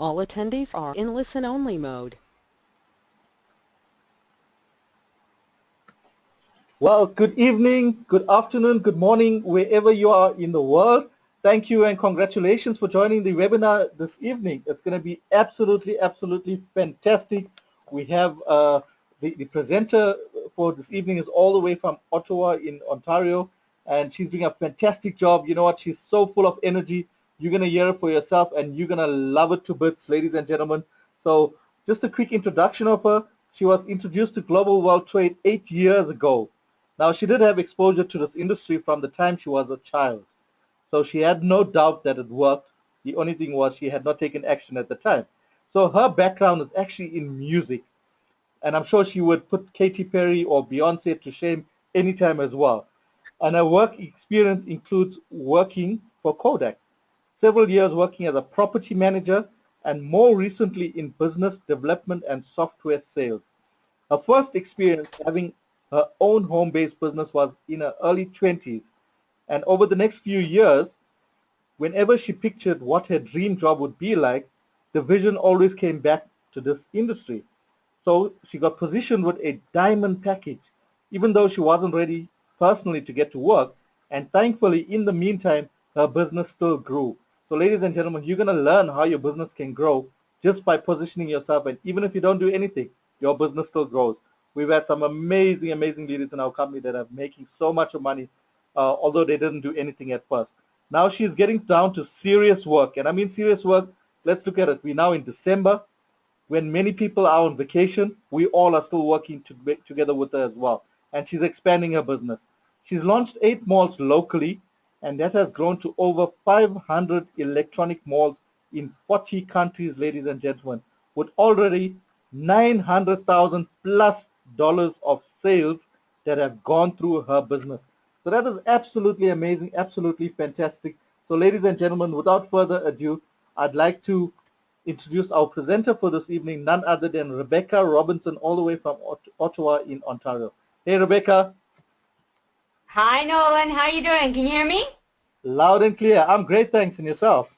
All attendees are in listen-only mode. Well, good evening, good afternoon, good morning, wherever you are in the world. Thank you and congratulations for joining the webinar this evening. It's going to be absolutely fantastic. We have the presenter for this evening is all the way from Ottawa in Ontario, and she's doing a fantastic job. You know what? She's so full of energy. You're going to hear it for yourself, and you're going to love it to bits, ladies and gentlemen. So just a quick introduction of her. She was introduced to global world trade 8 years ago. Now, she did have exposure to this industry from the time she was a child, so she had no doubt that it worked. The only thing was she had not taken action at the time. So her background is actually in music, and I'm sure she would put Katy Perry or Beyonce to shame anytime as well. And her work experience includes working for Kodak, several years working as a property manager, and more recently in business development and software sales. Her first experience having her own home-based business was in her early 20s, and over the next few years, whenever she pictured what her dream job would be like, the vision always came back to this industry. So she got positioned with a diamond package, even though she wasn't ready personally to get to work, and thankfully, in the meantime, her business still grew. So ladies and gentlemen, you're going to learn how your business can grow just by positioning yourself, and even if you don't do anything, your business still grows. We've had some amazing leaders in our company that are making so much of money, although they didn't do anything at first. Now she's getting down to serious work, and I mean serious work. Let's look at it. We're now in December, when many people are on vacation. We all are still working together with her as well, and she's expanding her business. She's launched 8 malls locally, and that has grown to over 500 electronic malls in 40 countries, ladies and gentlemen, with already $900,000 plus of sales that have gone through her business. So that is absolutely amazing, absolutely fantastic. So ladies and gentlemen, without further ado, I'd like to introduce our presenter for this evening, none other than Rebecca Robinson, all the way from Ottawa in Ontario. Hey, Rebecca. Hi, Nolan. How you doing? Can you hear me? Loud and clear. I'm great, thanks. And yourself?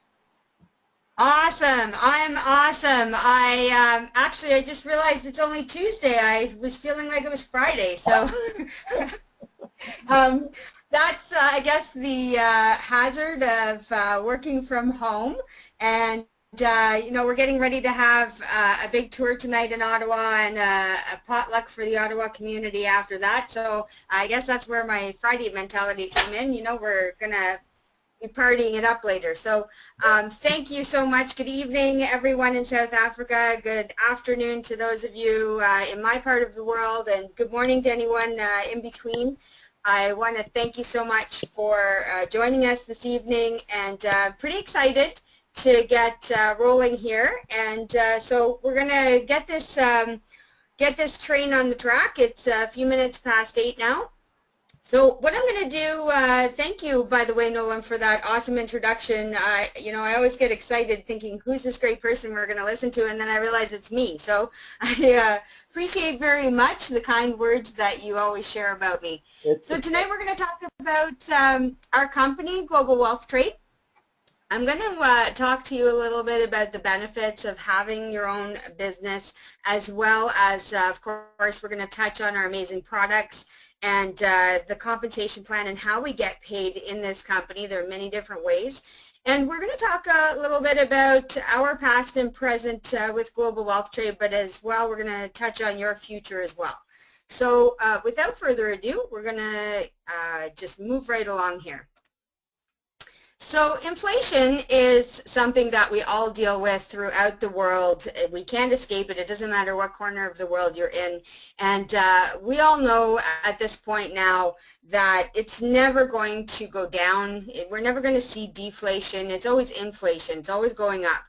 Awesome. I'm awesome. I just realized it's only Tuesday. I was feeling like it was Friday. So um, that's, I guess, the hazard of working from home. And we're getting ready to have a big tour tonight in Ottawa and a potluck for the Ottawa community after that. So I guess that's where my Friday mentality came in. We're going to be partying it up later. So thank you so much. Good evening, everyone in South Africa. Good afternoon to those of you in my part of the world, and good morning to anyone in between. I want to thank you so much for joining us this evening, and pretty excited to get rolling here. And so we're going to get this train on the track. It's a few minutes past 8 now. So what I'm going to do, thank you, by the way, Nolan, for that awesome introduction. I always get excited thinking, who's this great person we're going to listen to, and then I realize it's me. So I appreciate very much the kind words that you always share about me. So tonight we're going to talk about our company, Global Wealth Trade. I'm going to talk to you a little bit about the benefits of having your own business, as well as, of course, we're going to touch on our amazing products and the compensation plan and how we get paid in this company. There are many different ways. And we're going to talk a little bit about our past and present with Global Wealth Trade, but as well, we're going to touch on your future as well. So without further ado, we're going to just move right along here. So inflation is something that we all deal with throughout the world. We can't escape it. It doesn't matter what corner of the world you're in. And we all know at this point now that it's never going to go down. We're never going to see deflation. It's always inflation. It's always going up.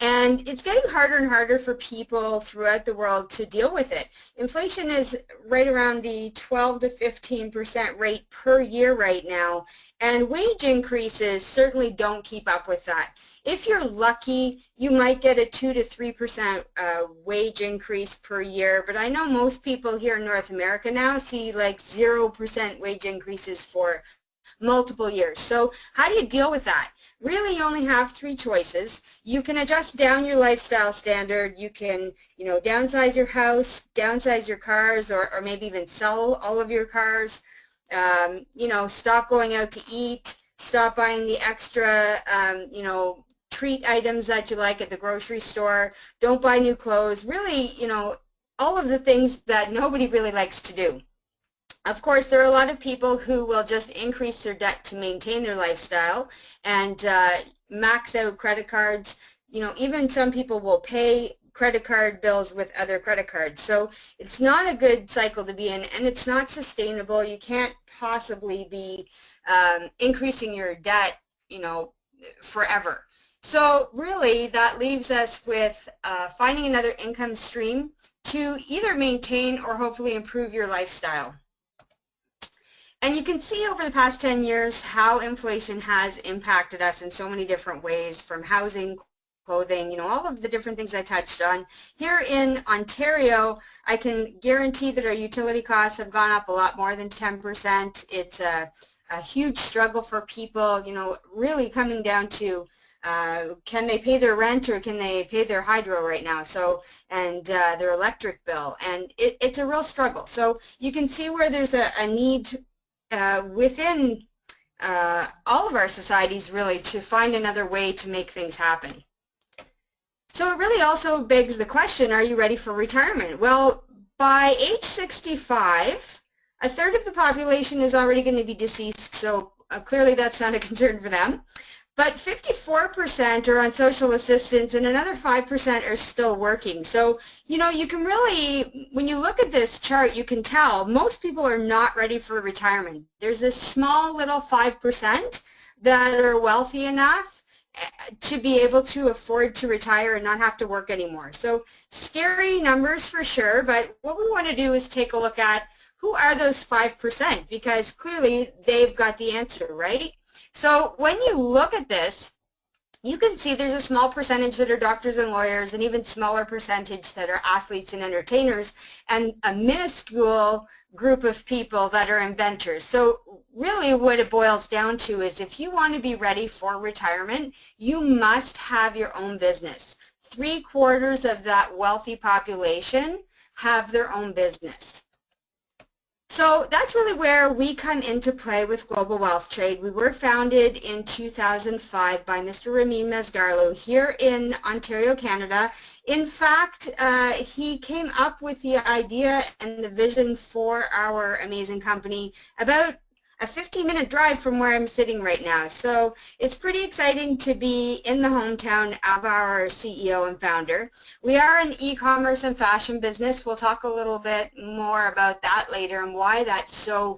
And it's getting harder and harder for people throughout the world to deal with it. Inflation is right around the 12 to 15% rate per year right now, and wage increases certainly don't keep up with that. If you're lucky, you might get a 2 to 3% wage increase per year, but I know most people here in North America now see like 0% wage increases for multiple years. So how do you deal with that? Really, you only have three choices. You can adjust down your lifestyle standard. You can, downsize your house, downsize your cars, or maybe even sell all of your cars. Stop going out to eat, stop buying the extra, treat items that you like at the grocery store, don't buy new clothes, really, all of the things that nobody really likes to do. Of course, there are a lot of people who will just increase their debt to maintain their lifestyle and max out credit cards. Even some people will pay credit card bills with other credit cards. So it's not a good cycle to be in, and it's not sustainable. You can't possibly be increasing your debt, forever. So really, that leaves us with finding another income stream to either maintain or hopefully improve your lifestyle. And you can see over the past 10 years how inflation has impacted us in so many different ways, from housing, clothing, all of the different things I touched on. Here in Ontario, I can guarantee that our utility costs have gone up a lot more than 10%. It's a huge struggle for people, really coming down to can they pay their rent or can they pay their hydro right now, and their electric bill, and it's a real struggle. So you can see where there's a need within all of our societies really to find another way to make things happen. So it really also begs the question, are you ready for retirement? Well, by age 65, a third of the population is already going to be deceased, so clearly that's not a concern for them. But 54% are on social assistance and another 5% are still working. So, you can really, when you look at this chart, you can tell most people are not ready for retirement. There's this small little 5% that are wealthy enough to be able to afford to retire and not have to work anymore. So scary numbers for sure, but what we want to do is take a look at who are those 5%, because clearly they've got the answer, right? So when you look at this, you can see there's a small percentage that are doctors and lawyers, and even smaller percentage that are athletes and entertainers, and a minuscule group of people that are inventors. So really what it boils down to is, if you want to be ready for retirement, you must have your own business. 3/4 of that wealthy population have their own business. So that's really where we come into play with Global Wealth Trade. We were founded in 2005 by Mr. Ramin Masgarlo here in Ontario, Canada. In fact, he came up with the idea and the vision for our amazing company about a 15-minute drive from where I'm sitting right now. So it's pretty exciting to be in the hometown of our CEO and founder. We are an e-commerce and fashion business. We'll talk a little bit more about that later and why that's so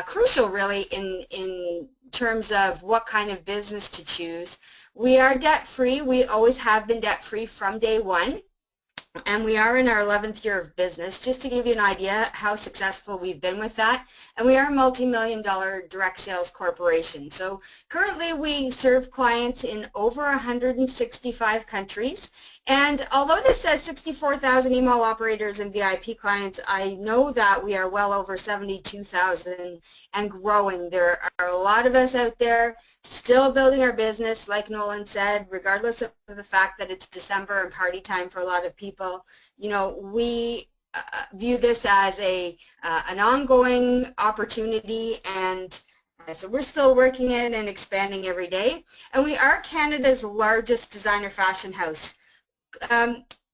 crucial really in terms of what kind of business to choose. We are debt-free. We always have been debt-free from day one. And we are in our 11th year of business, just to give you an idea how successful we've been with that. And we are a multi-million-dollar direct sales corporation. So currently we serve clients in over 165 countries. And although this says 64,000 email operators and VIP clients, I know that we are well over 72,000 and growing. There are a lot of us out there still building our business, like Nolan said, regardless of the fact that it's December and party time for a lot of people. We view this as an ongoing opportunity, and so we're still working in and expanding every day. And we are Canada's largest designer fashion house.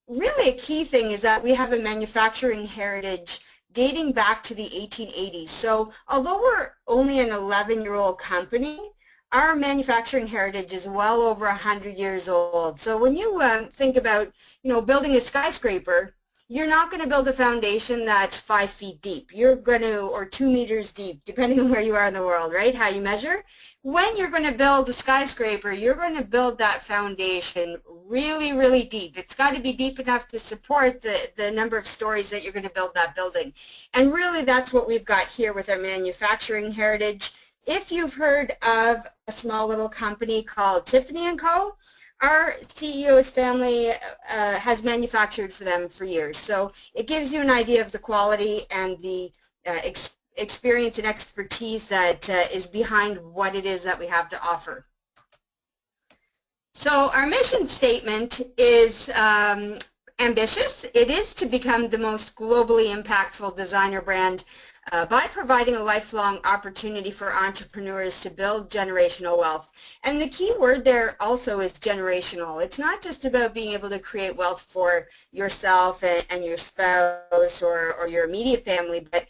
Really a key thing is that we have a manufacturing heritage dating back to the 1880s. So although we're only an 11-year-old company, our manufacturing heritage is well over 100 years old. So when you think about, building a skyscraper, you're not going to build a foundation that's 5 feet deep. You're going to, or 2 meters deep, depending on where you are in the world, right? How you measure. When you're going to build a skyscraper, you're going to build that foundation really, really deep. It's got to be deep enough to support the number of stories that you're going to build that building. And really that's what we've got here with our manufacturing heritage. If you've heard of a small little company called Tiffany & Co., our CEO's family has manufactured for them for years. So it gives you an idea of the quality and the experience and expertise that is behind what it is that we have to offer. So our mission statement is ambitious. It is to become the most globally impactful designer brand by providing a lifelong opportunity for entrepreneurs to build generational wealth. And the key word there also is generational. It's not just about being able to create wealth for yourself and your spouse or your immediate family, but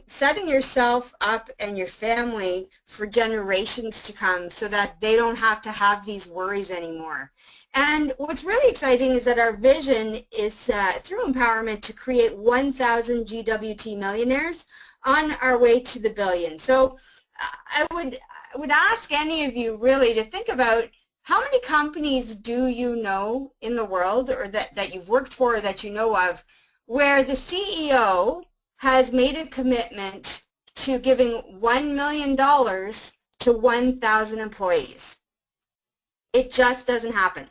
setting yourself up and your family for generations to come so that they don't have to have these worries anymore. And what's really exciting is that our vision is through empowerment to create 1,000 GWT millionaires on our way to the billion. So I would ask any of you really to think about how many companies do you know in the world, or that you've worked for, or that you know of, where the CEO has made a commitment to giving $1 million to 1,000 employees. It just doesn't happen.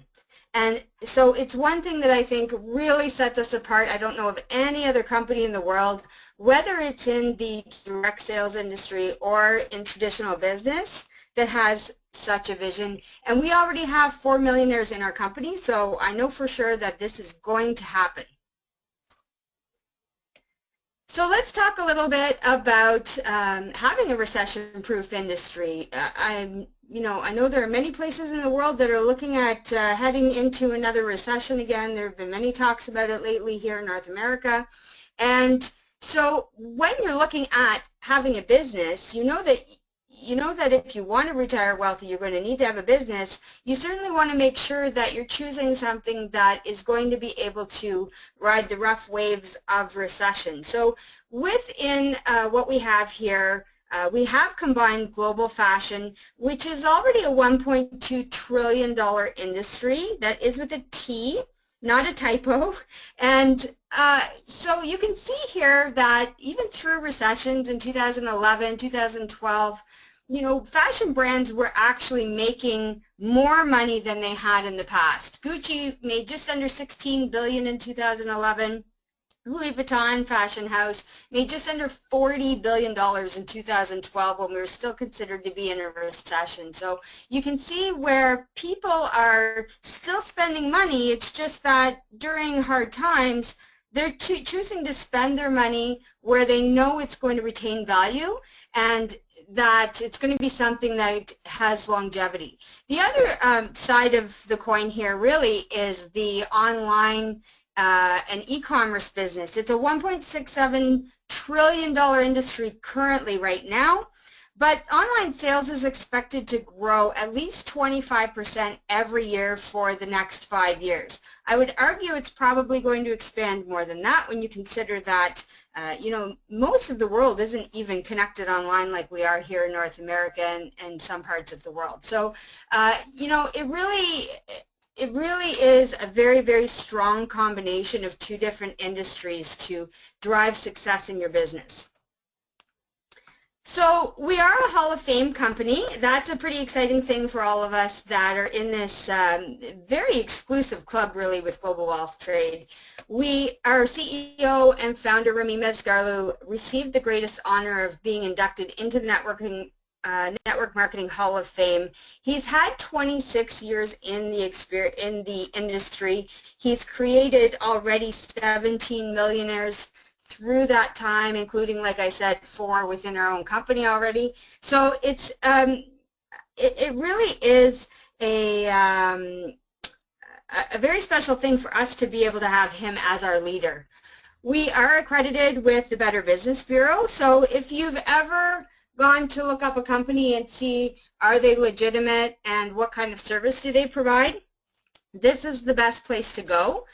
And so it's one thing that I think really sets us apart. I don't know of any other company in the world, whether it's in the direct sales industry or in traditional business, that has such a vision. And we already have 4 millionaires in our company, so I know for sure that this is going to happen. So let's talk a little bit about having a recession-proof industry. I know there are many places in the world that are looking at heading into another recession again. There have been many talks about it lately here in North America. And so when you're looking at having a business, you know that if you want to retire wealthy, you're going to need to have a business. You certainly want to make sure that you're choosing something that is going to be able to ride the rough waves of recession. So within what we have here, we have combined global fashion, which is already a $1.2 trillion industry. That is with a T, not a typo. And so you can see here that even through recessions in 2011, 2012, fashion brands were actually making more money than they had in the past. Gucci made just under $16 billion in 2011. Louis Vuitton fashion house made just under $40 billion in 2012 when we were still considered to be in a recession. So you can see where people are still spending money. It's just that during hard times, they're choosing to spend their money where they know it's going to retain value and that it's going to be something that has longevity. The other side of the coin here really is the online and e-commerce business. It's a $1.67 trillion industry currently right now, but online sales is expected to grow at least 25% every year for the next 5 years. I would argue it's probably going to expand more than that when you consider that most of the world isn't even connected online like we are here in North America and some parts of the world. So it really is a very, very strong combination of two different industries to drive success in your business. So we are a Hall of Fame company. That's a pretty exciting thing for all of us that are in this very exclusive club, really, with Global Wealth Trade. Our CEO and founder, Remy Mesgarlu, received the greatest honor of being inducted into the Network Marketing Hall of Fame. He's had 26 years in the industry. He's created already 17 millionaires through that time, including, like I said, 4 within our own company already. So it's it really is a very special thing for us to be able to have him as our leader. We are accredited with the Better Business Bureau, so if you've ever gone to look up a company and see are they legitimate and what kind of service do they provide, this is the best place to go.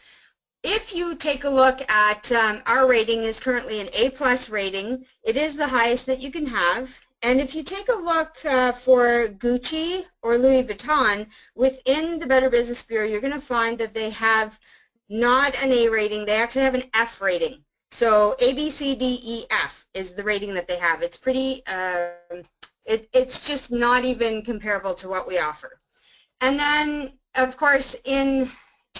If you take a look at our rating is currently an A+ rating. It is the highest that you can have. And if you take a look for Gucci or Louis Vuitton, within the Better Business Bureau, you're going to find that they have not an A rating. They actually have an F rating. So A, B, C, D, E, F is the rating that they have. It's pretty, it's just not even comparable to what we offer. And then, of course, in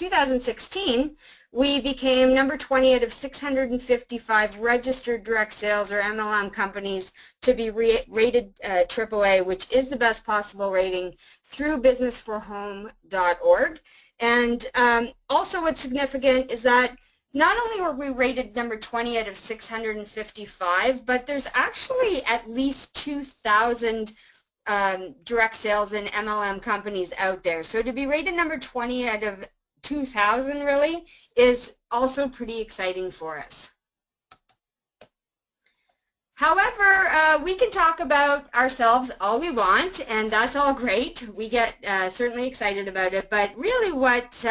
2016, we became number 20 out of 655 registered direct sales or MLM companies to be rated AAA, which is the best possible rating through businessforhome.org. And also what's significant is that not only were we rated number 20 out of 655, but there's actually at least 2,000 direct sales and MLM companies out there. So to be rated number 20 out of 2,000 really is also pretty exciting for us. However, we can talk about ourselves all we want, and that's all great. We get certainly excited about it, but really what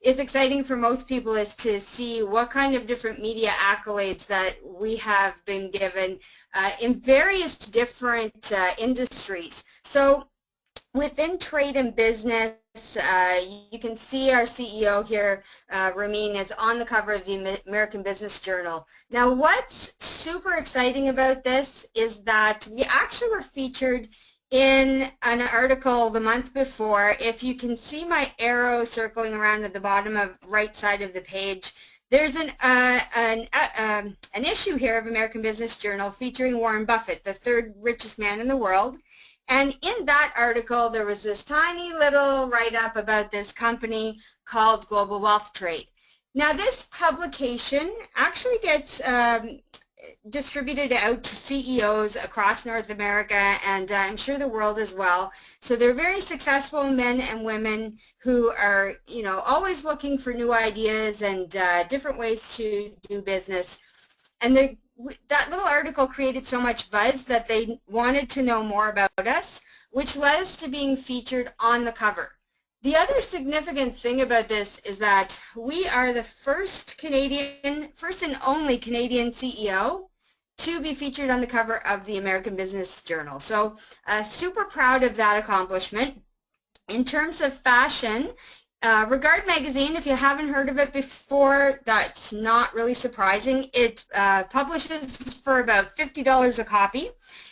is exciting for most people is to see what kind of different media accolades that we have been given in various different industries. So within trade and business, you can see our CEO here, Ramin, is on the cover of the American Business Journal. Now, what's super exciting about this is that we actually were featured in an article the month before. If you can see my arrow circling around at the bottom of right side of the page, there's an issue here of American Business Journal featuring Warren Buffett, the third richest man in the world. And in that article, there was this tiny little write-up about this company called Global Wealth Trade. Now, this publication actually gets distributed out to CEOs across North America and I'm sure the world as well. So they're very successful men and women who are, you know, always looking for new ideas and different ways to do business. And that little article created so much buzz that they wanted to know more about us, which led us to being featured on the cover. The other significant thing about this is that we are the first and only Canadian CEO to be featured on the cover of the American Business Journal. So super proud of that accomplishment. In terms of fashion, Regard Magazine, if you haven't heard of it before, that's not really surprising. It publishes for about $50 a copy.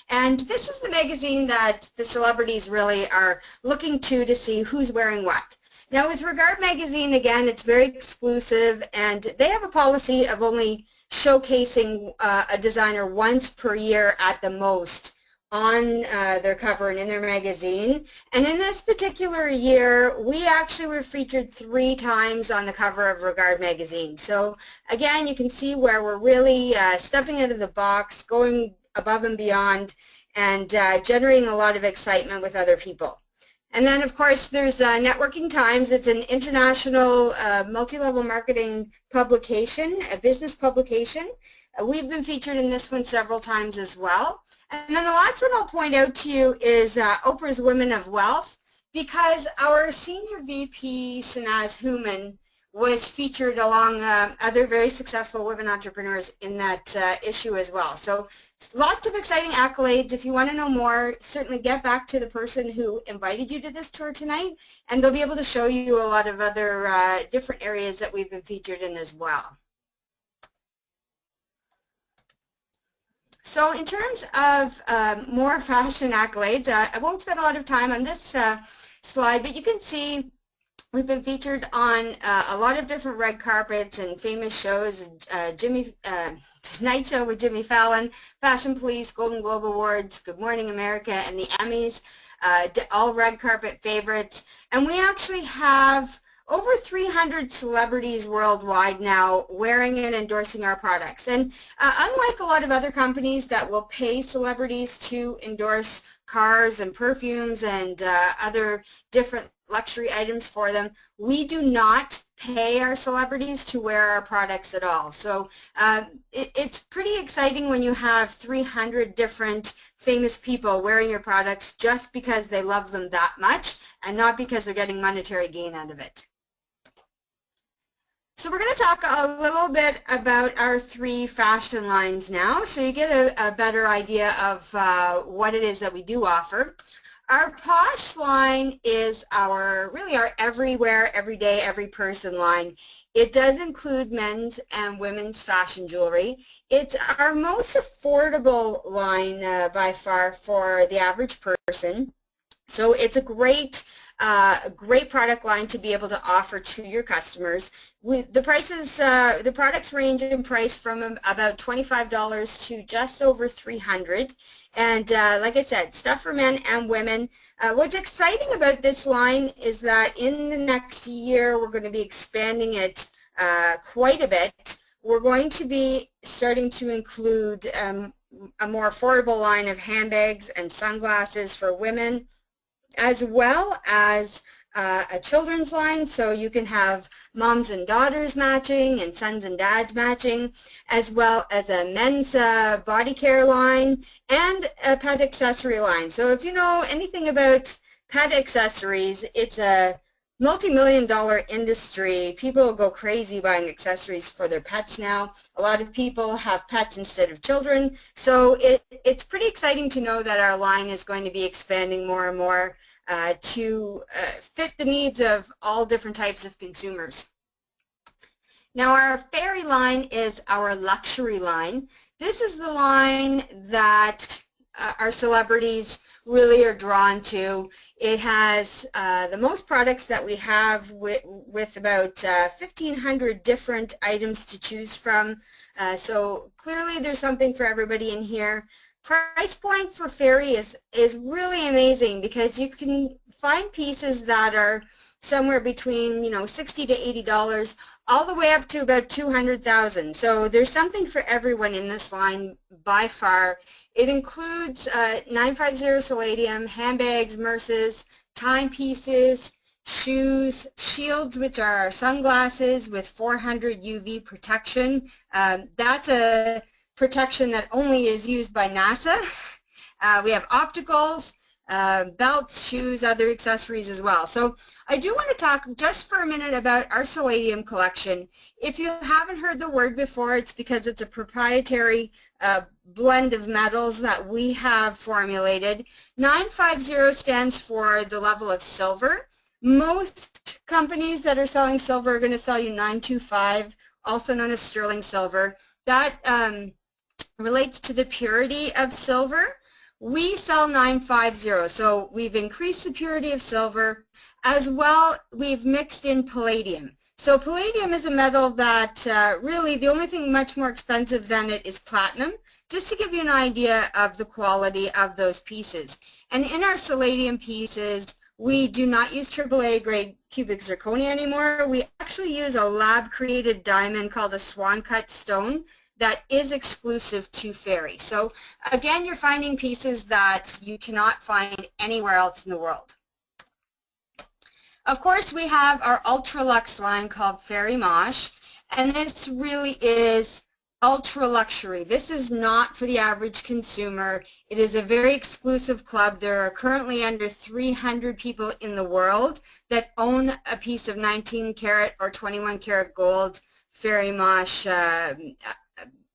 And this is the magazine that the celebrities really are looking to see who's wearing what. Now with Regard Magazine, again, it's very exclusive and they have a policy of only showcasing a designer once per year at the most on their cover and in their magazine. And in this particular year, we actually were featured 3 times on the cover of Regard Magazine. So again, you can see where we're really stepping out of the box, going above and beyond, and generating a lot of excitement with other people. And then, of course, there's Networking Times. It's an international multi-level marketing publication, a business publication. We've been featured in this one several times as well. And then the last one I'll point out to you is Oprah's Women of Wealth, because our senior VP, Sanaz Human, was featured along other very successful women entrepreneurs in that issue as well. So lots of exciting accolades. If you want to know more, certainly get back to the person who invited you to this tour tonight, and they'll be able to show you a lot of other different areas that we've been featured in as well. So in terms of more fashion accolades, I won't spend a lot of time on this slide, but you can see we've been featured on a lot of different red carpets and famous shows, Tonight Show with Jimmy Fallon, Fashion Police, Golden Globe Awards, Good Morning America, and the Emmys, all red carpet favorites. And we actually have over 300 celebrities worldwide now wearing and endorsing our products. And unlike a lot of other companies that will pay celebrities to endorse cars and perfumes and other different luxury items for them, we do not pay our celebrities to wear our products at all. So it's pretty exciting when you have 300 different famous people wearing your products just because they love them that much and not because they're getting monetary gain out of it. So we're going to talk a little bit about our 3 fashion lines now, so you get a better idea of what it is that we do offer. Our Posh line is really our everywhere, everyday, every person line. It does include men's and women's fashion jewelry. It's our most affordable line by far for the average person. So it's a great a great product line to be able to offer to your customers. The prices, the products range in price from about $25 to just over $300. And like I said, stuff for men and women. What's exciting about this line is that in the next year we're going to be expanding it quite a bit. We're going to be starting to include a more affordable line of handbags and sunglasses for women, as well as a children's line, so you can have moms and daughters matching and sons and dads matching, as well as a men's body care line and a pet accessory line. So if you know anything about pet accessories, it's a multi-million-dollar industry. People go crazy buying accessories for their pets now. A lot of people have pets instead of children, so it's pretty exciting to know that our line is going to be expanding more and more to fit the needs of all different types of consumers. Now our Fairy line is our luxury line. This is the line that our celebrities really are drawn to. It has the most products that we have with about 1,500 different items to choose from. So clearly there's something for everybody in here. Price point for Fairy is really amazing because you can find pieces that are somewhere between, you know, $60 to $80 all the way up to about $200,000. So there's something for everyone in this line by far. It includes 950 Palladium, handbags, purses, timepieces, shoes, shields, which are our sunglasses with 400 UV protection. That's a protection that only is used by NASA. We have opticals, belts, shoes, other accessories as well. So I do want to talk just for a minute about our Palladium collection. If you haven't heard the word before, it's because it's a proprietary blend of metals that we have formulated. 950 stands for the level of silver. Most companies that are selling silver are going to sell you 925, also known as sterling silver. That relates to the purity of silver. We sell 950, so we've increased the purity of silver. As well, we've mixed in palladium. So palladium is a metal that really the only thing much more expensive than it is platinum, just to give you an idea of the quality of those pieces. And in our Palladium pieces, we do not use AAA grade cubic zirconia anymore. We actually use a lab-created diamond called a swan cut stone that is exclusive to Fairy. So again, you're finding pieces that you cannot find anywhere else in the world. Of course, we have our ultra luxe line called Fairy Mosh, and this really is ultra luxury. This is not for the average consumer. It is a very exclusive club. There are currently under 300 people in the world that own a piece of 19 karat or 21 karat gold Fairy Mosh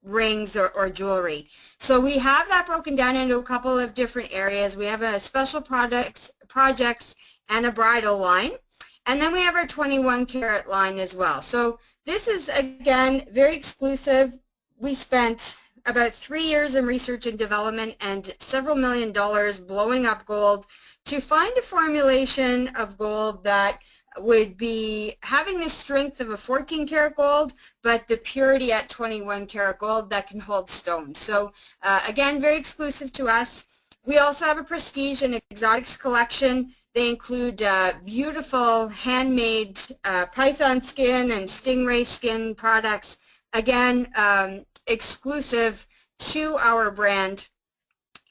rings or jewelry. So we have that broken down into a couple of different areas. We have a special projects and a bridal line, and then we have our 21 karat line as well. So this is again very exclusive. We spent about 3 years in research and development and several $1 million blowing up gold to find a formulation of gold that would be having the strength of a 14 karat gold, but the purity at 21 karat gold that can hold stones. So again, very exclusive to us. We also have a prestige and exotics collection. They include beautiful handmade python skin and stingray skin products. Again, exclusive to our brand.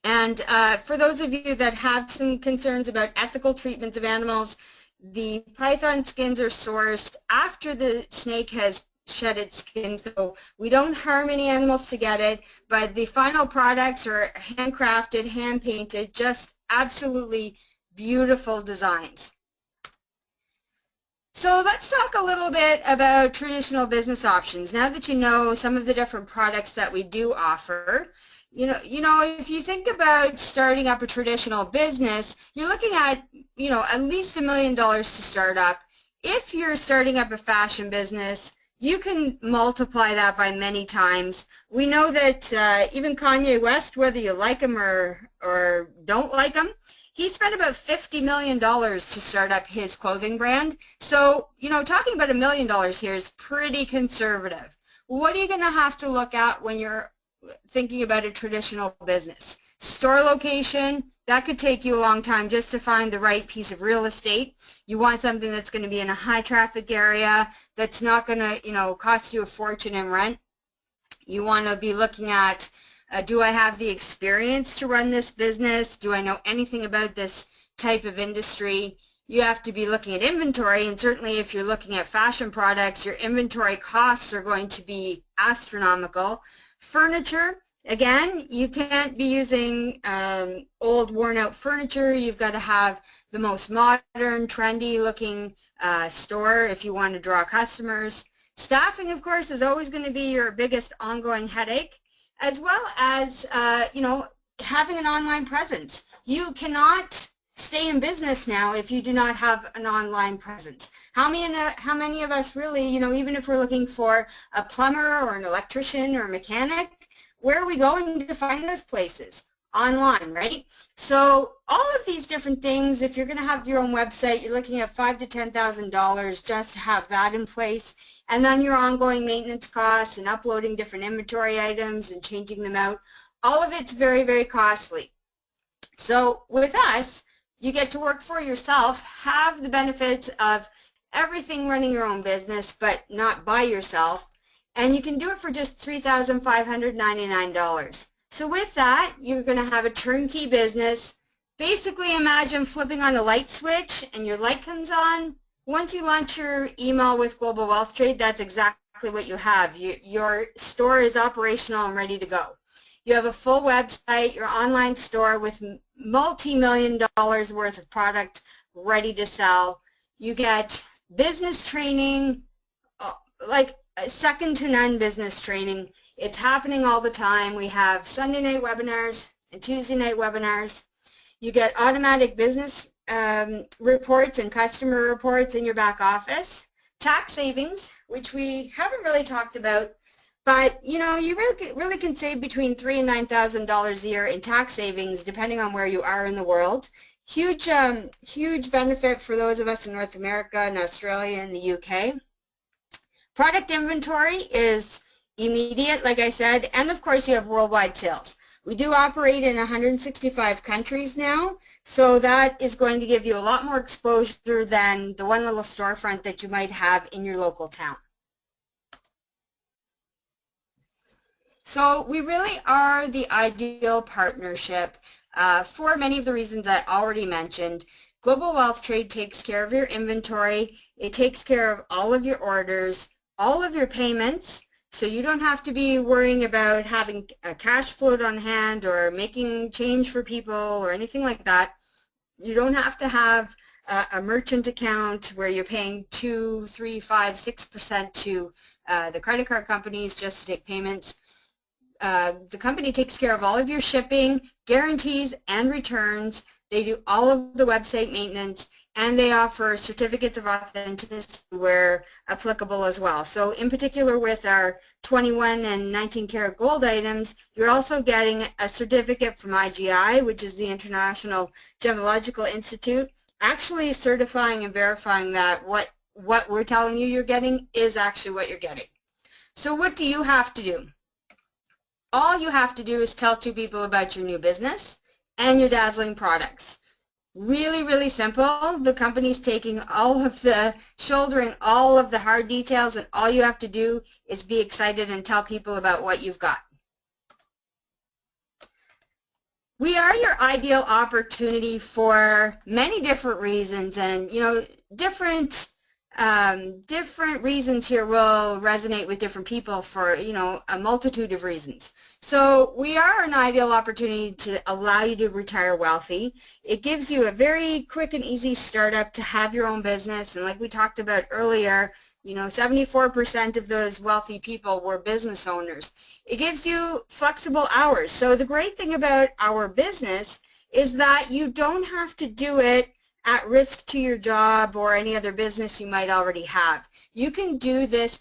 And for those of you that have some concerns about ethical treatments of animals, the python skins are sourced after the snake has shed its skin, so we don't harm any animals to get it, but the final products are handcrafted, hand-painted, just absolutely beautiful designs. So let's talk a little bit about traditional business options. Now that you know some of the different products that we do offer, you know, if you think about starting up a traditional business, you're looking at, at least $1 million to start up. If you're starting up a fashion business, you can multiply that by many times. We know that even Kanye West, whether you like him or don't like him, He spent about $50 million to start up his clothing brand. So, talking about $1 million here is pretty conservative. What are you going to have to look at when you're thinking about a traditional business? Store location, that could take you a long time just to find the right piece of real estate. You want something that's going to be in a high traffic area, that's not going to, cost you a fortune in rent. You want to be looking at, do I have the experience to run this business? Do I know anything about this type of industry? You have to be looking at inventory, and certainly if you're looking at fashion products, your inventory costs are going to be astronomical. Furniture, again, you can't be using old worn out furniture. You've got to have the most modern, trendy looking store if you want to draw customers. Staffing, of course, is always going to be your biggest ongoing headache, as well as, having an online presence. You cannot stay in business now if you do not have an online presence. How many of us really, even if we're looking for a plumber or an electrician or a mechanic, where are we going to find those places? Online, right? So all of these different things, if you're going to have your own website, you're looking at $5,000 to $10,000 just to have that in place. And then your ongoing maintenance costs and uploading different inventory items and changing them out. All of it's very, very costly. So with us, you get to work for yourself, have the benefits of everything running your own business, but not by yourself. And you can do it for just $3,599. So with that, you're going to have a turnkey business. Basically, imagine flipping on a light switch and your light comes on. Once you launch your email with Global Wealth Trade, that's exactly what you have. Your store is operational and ready to go. You have a full website, your online store with multi-million dollars worth of product ready to sell. You get business training, like second to none business training. It's happening all the time. We have Sunday night webinars and Tuesday night webinars. You get automatic business reports and customer reports in your back office. Tax savings, which we haven't really talked about, but you really can save between $3,000 and $9,000 a year in tax savings depending on where you are in the world. Huge benefit for those of us in North America and Australia and the UK. Product inventory is immediate, like I said, and of course you have worldwide sales. We do operate in 165 countries now, so that is going to give you a lot more exposure than the one little storefront that you might have in your local town. So we really are the ideal partnership for many of the reasons I already mentioned. Global Wealth Trade takes care of your inventory. It takes care of all of your orders, all of your payments, so you don't have to be worrying about having a cash float on hand or making change for people or anything like that. You don't have to have a merchant account where you're paying 2, 3, 5, 6% to the credit card companies just to take payments. The company takes care of all of your shipping, guarantees, and returns. They do all of the website maintenance, and they offer certificates of authenticity where applicable as well. So in particular with our 21 and 19 karat gold items, you're also getting a certificate from IGI, which is the International Gemological Institute, actually certifying and verifying that what we're telling you you're getting is actually what you're getting. So what do you have to do? All you have to do is tell 2 people about your new business and your dazzling products. Really, really simple. The company's taking shouldering all of the hard details, and all you have to do is be excited and tell people about what you've got. We are your ideal opportunity for many different reasons, and different reasons here will resonate with different people for a multitude of reasons. So we are an ideal opportunity to allow you to retire wealthy. It gives you a very quick and easy startup to have your own business, and like we talked about earlier, 74% of those wealthy people were business owners. It gives you flexible hours. So the great thing about our business is that you don't have to do it at risk to your job or any other business you might already have. You can do this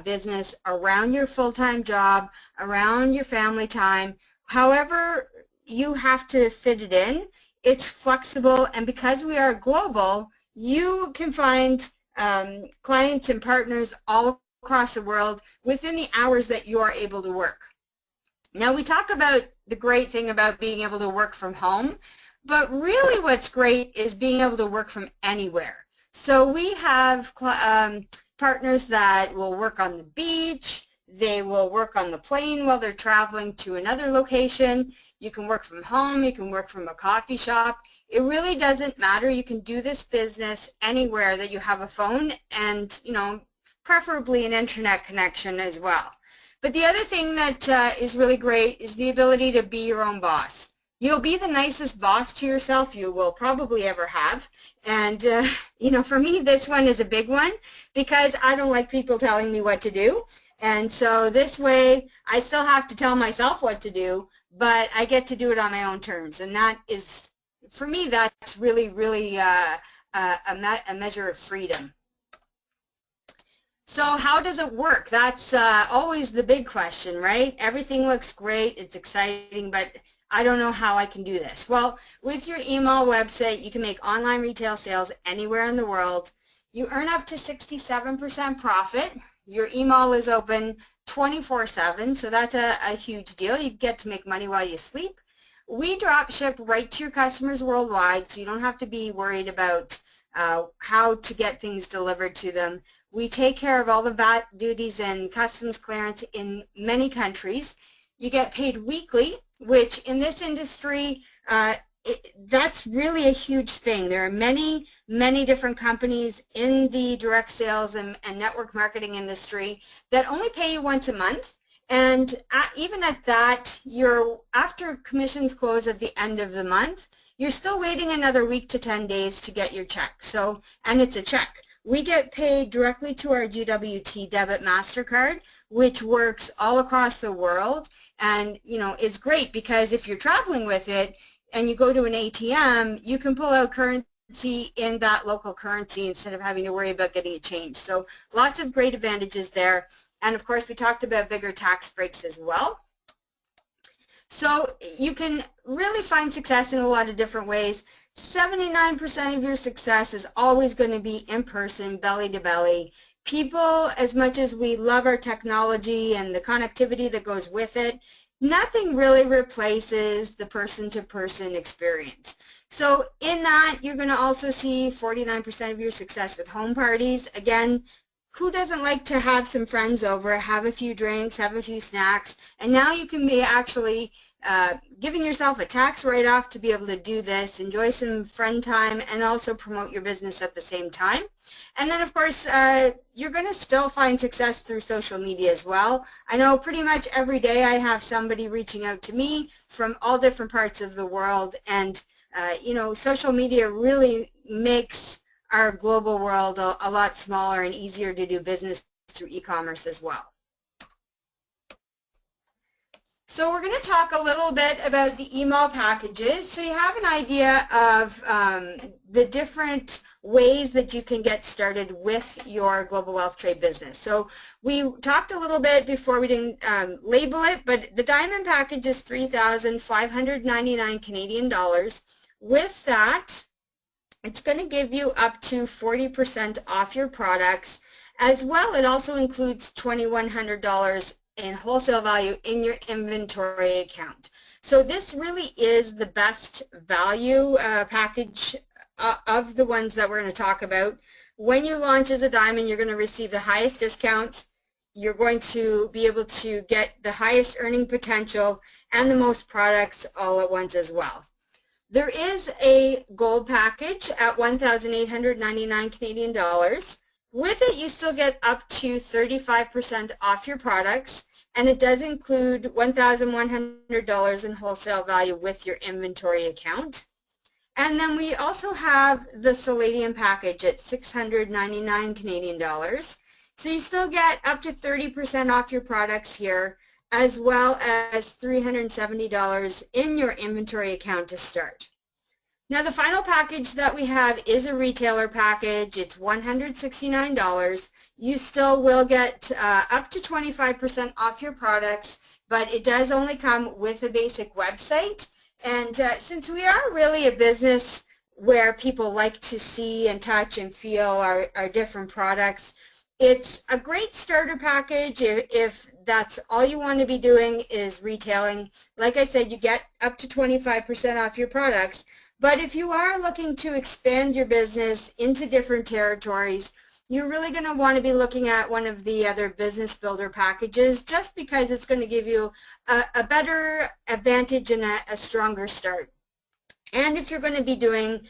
business around your full-time job, around your family time, however you have to fit it in. it's flexible, and because we are global, you can find clients and partners all across the world within the hours that you are able to work. Now, we talk about the great thing about being able to work from home, but really what's great is being able to work from anywhere. So we have partners that will work on the beach, they will work on the plane while they're traveling to another location. You can work from home, you can work from a coffee shop. It really doesn't matter. You can do this business anywhere that you have a phone and, you know, preferably an internet connection as well. But the other thing that is really great is the ability to be your own boss. You'll be the nicest boss to yourself you will probably ever have. And, you know, for me, this one is a big one because I don't like people telling me what to do. And so this way, I still have to tell myself what to do, but I get to do it on my own terms. And that is, for me, that's really, really a measure of freedom. So how does it work? That's always the big question, right? Everything looks great, it's exciting, but I don't know how I can do this. Well, with your email website, you can make online retail sales anywhere in the world. You earn up to 67% profit. Your email is open 24/7, so that's a huge deal. You get to make money while you sleep. We drop ship right to your customers worldwide, so you don't have to be worried about how to get things delivered to them. We take care of all the VAT duties and customs clearance in many countries. You get paid weekly, which in this industry, that's really a huge thing. There are many, many different companies in the direct sales and network marketing industry that only pay you once a month. And even at that, after commissions close at the end of the month, you're still waiting another week to 10 days to get your check. So, and it's a check. We get paid directly to our GWT debit MasterCard, which works all across the world, and you know, is great because if you're traveling with it and you go to an ATM, you can pull out currency in that local currency instead of having to worry about getting it changed. So lots of great advantages there. And of course, we talked about bigger tax breaks as well. So you can really find success in a lot of different ways. 79% of your success is always going to be in person, belly to belly. People, as much as we love our technology and the connectivity that goes with it, nothing really replaces the person-to-person experience. So in that, you're going to also see 49% of your success with home parties. Again, who doesn't like to have some friends over, have a few drinks, have a few snacks, and now you can be actually giving yourself a tax write-off to be able to do this, enjoy some friend time, and also promote your business at the same time. And then, of course, you're going to still find success through social media as well. I know pretty much every day I have somebody reaching out to me from all different parts of the world, and you know, social media really makes our global world a lot smaller and easier to do business through e-commerce as well. So we're going to talk a little bit about the email packages so you have an idea of the different ways that you can get started with your global wealth trade business. So we talked a little bit before, we didn't label it, but the diamond package is 3,599 Canadian dollars. With that, it's going to give you up to 40% off your products. As well, it also includes $2,100 in wholesale value in your inventory account. So this really is the best value package of the ones that we're going to talk about. When you launch as a diamond, you're going to receive the highest discounts. You're going to be able to get the highest earning potential and the most products all at once as well. There is a gold package at 1,899 Canadian dollars. With it, you still get up to 35% off your products, and it does include $1,100 in wholesale value with your inventory account. And then we also have the Palladium package at 699 Canadian dollars. So you still get up to 30% off your products here, as well as $370 in your inventory account to start. Now the final package that we have is a retailer package. It's $169. You still will get up to 25% off your products, but it does only come with a basic website And since we are really a business where people like to see and touch and feel our different products, it's a great starter package if that's all you want to be doing is retailing. Like I said, you get up to 25% off your products. But if you are looking to expand your business into different territories, you're really going to want to be looking at one of the other business builder packages, just because it's going to give you a better advantage and a stronger start. And if you're going to be doing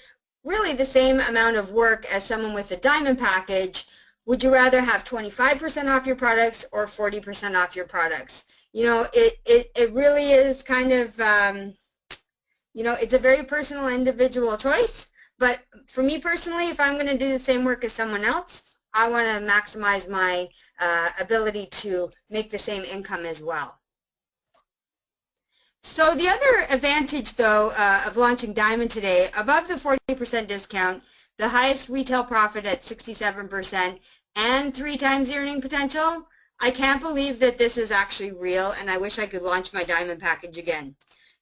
really the same amount of work as someone with a diamond package, would you rather have 25% off your products or 40% off your products? You know, it really is kind of, you know, it's a very personal, individual choice. But for me personally, if I'm going to do the same work as someone else, I want to maximize my ability to make the same income as well. So the other advantage, though, of launching Diamond today, above the 40% discount, the highest retail profit at 67%, and 3 times the earning potential, I can't believe that this is actually real, and I wish I could launch my Diamond package again.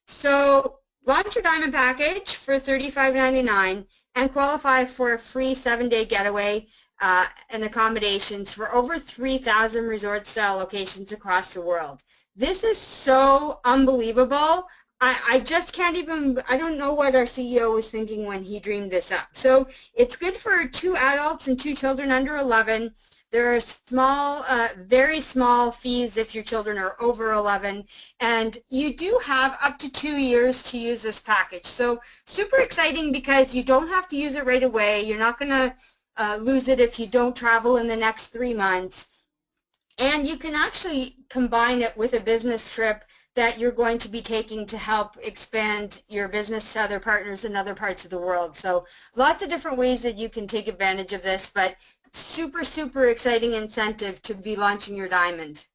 So launch your Diamond package for $35.99 and qualify for a free 7-day getaway and accommodations for over 3,000 resort-style locations across the world. This is so unbelievable. I just can't even, I don't know what our CEO was thinking when he dreamed this up. So it's good for 2 adults and 2 children under 11. There are small, very small fees if your children are over 11, and you do have up to 2 years to use this package. So super exciting because you don't have to use it right away. You're not going to lose it if you don't travel in the next 3 months. And you can actually combine it with a business trip that you're going to be taking to help expand your business to other partners in other parts of the world. So lots of different ways that you can take advantage of this, but super, super exciting incentive to be launching your Diamond.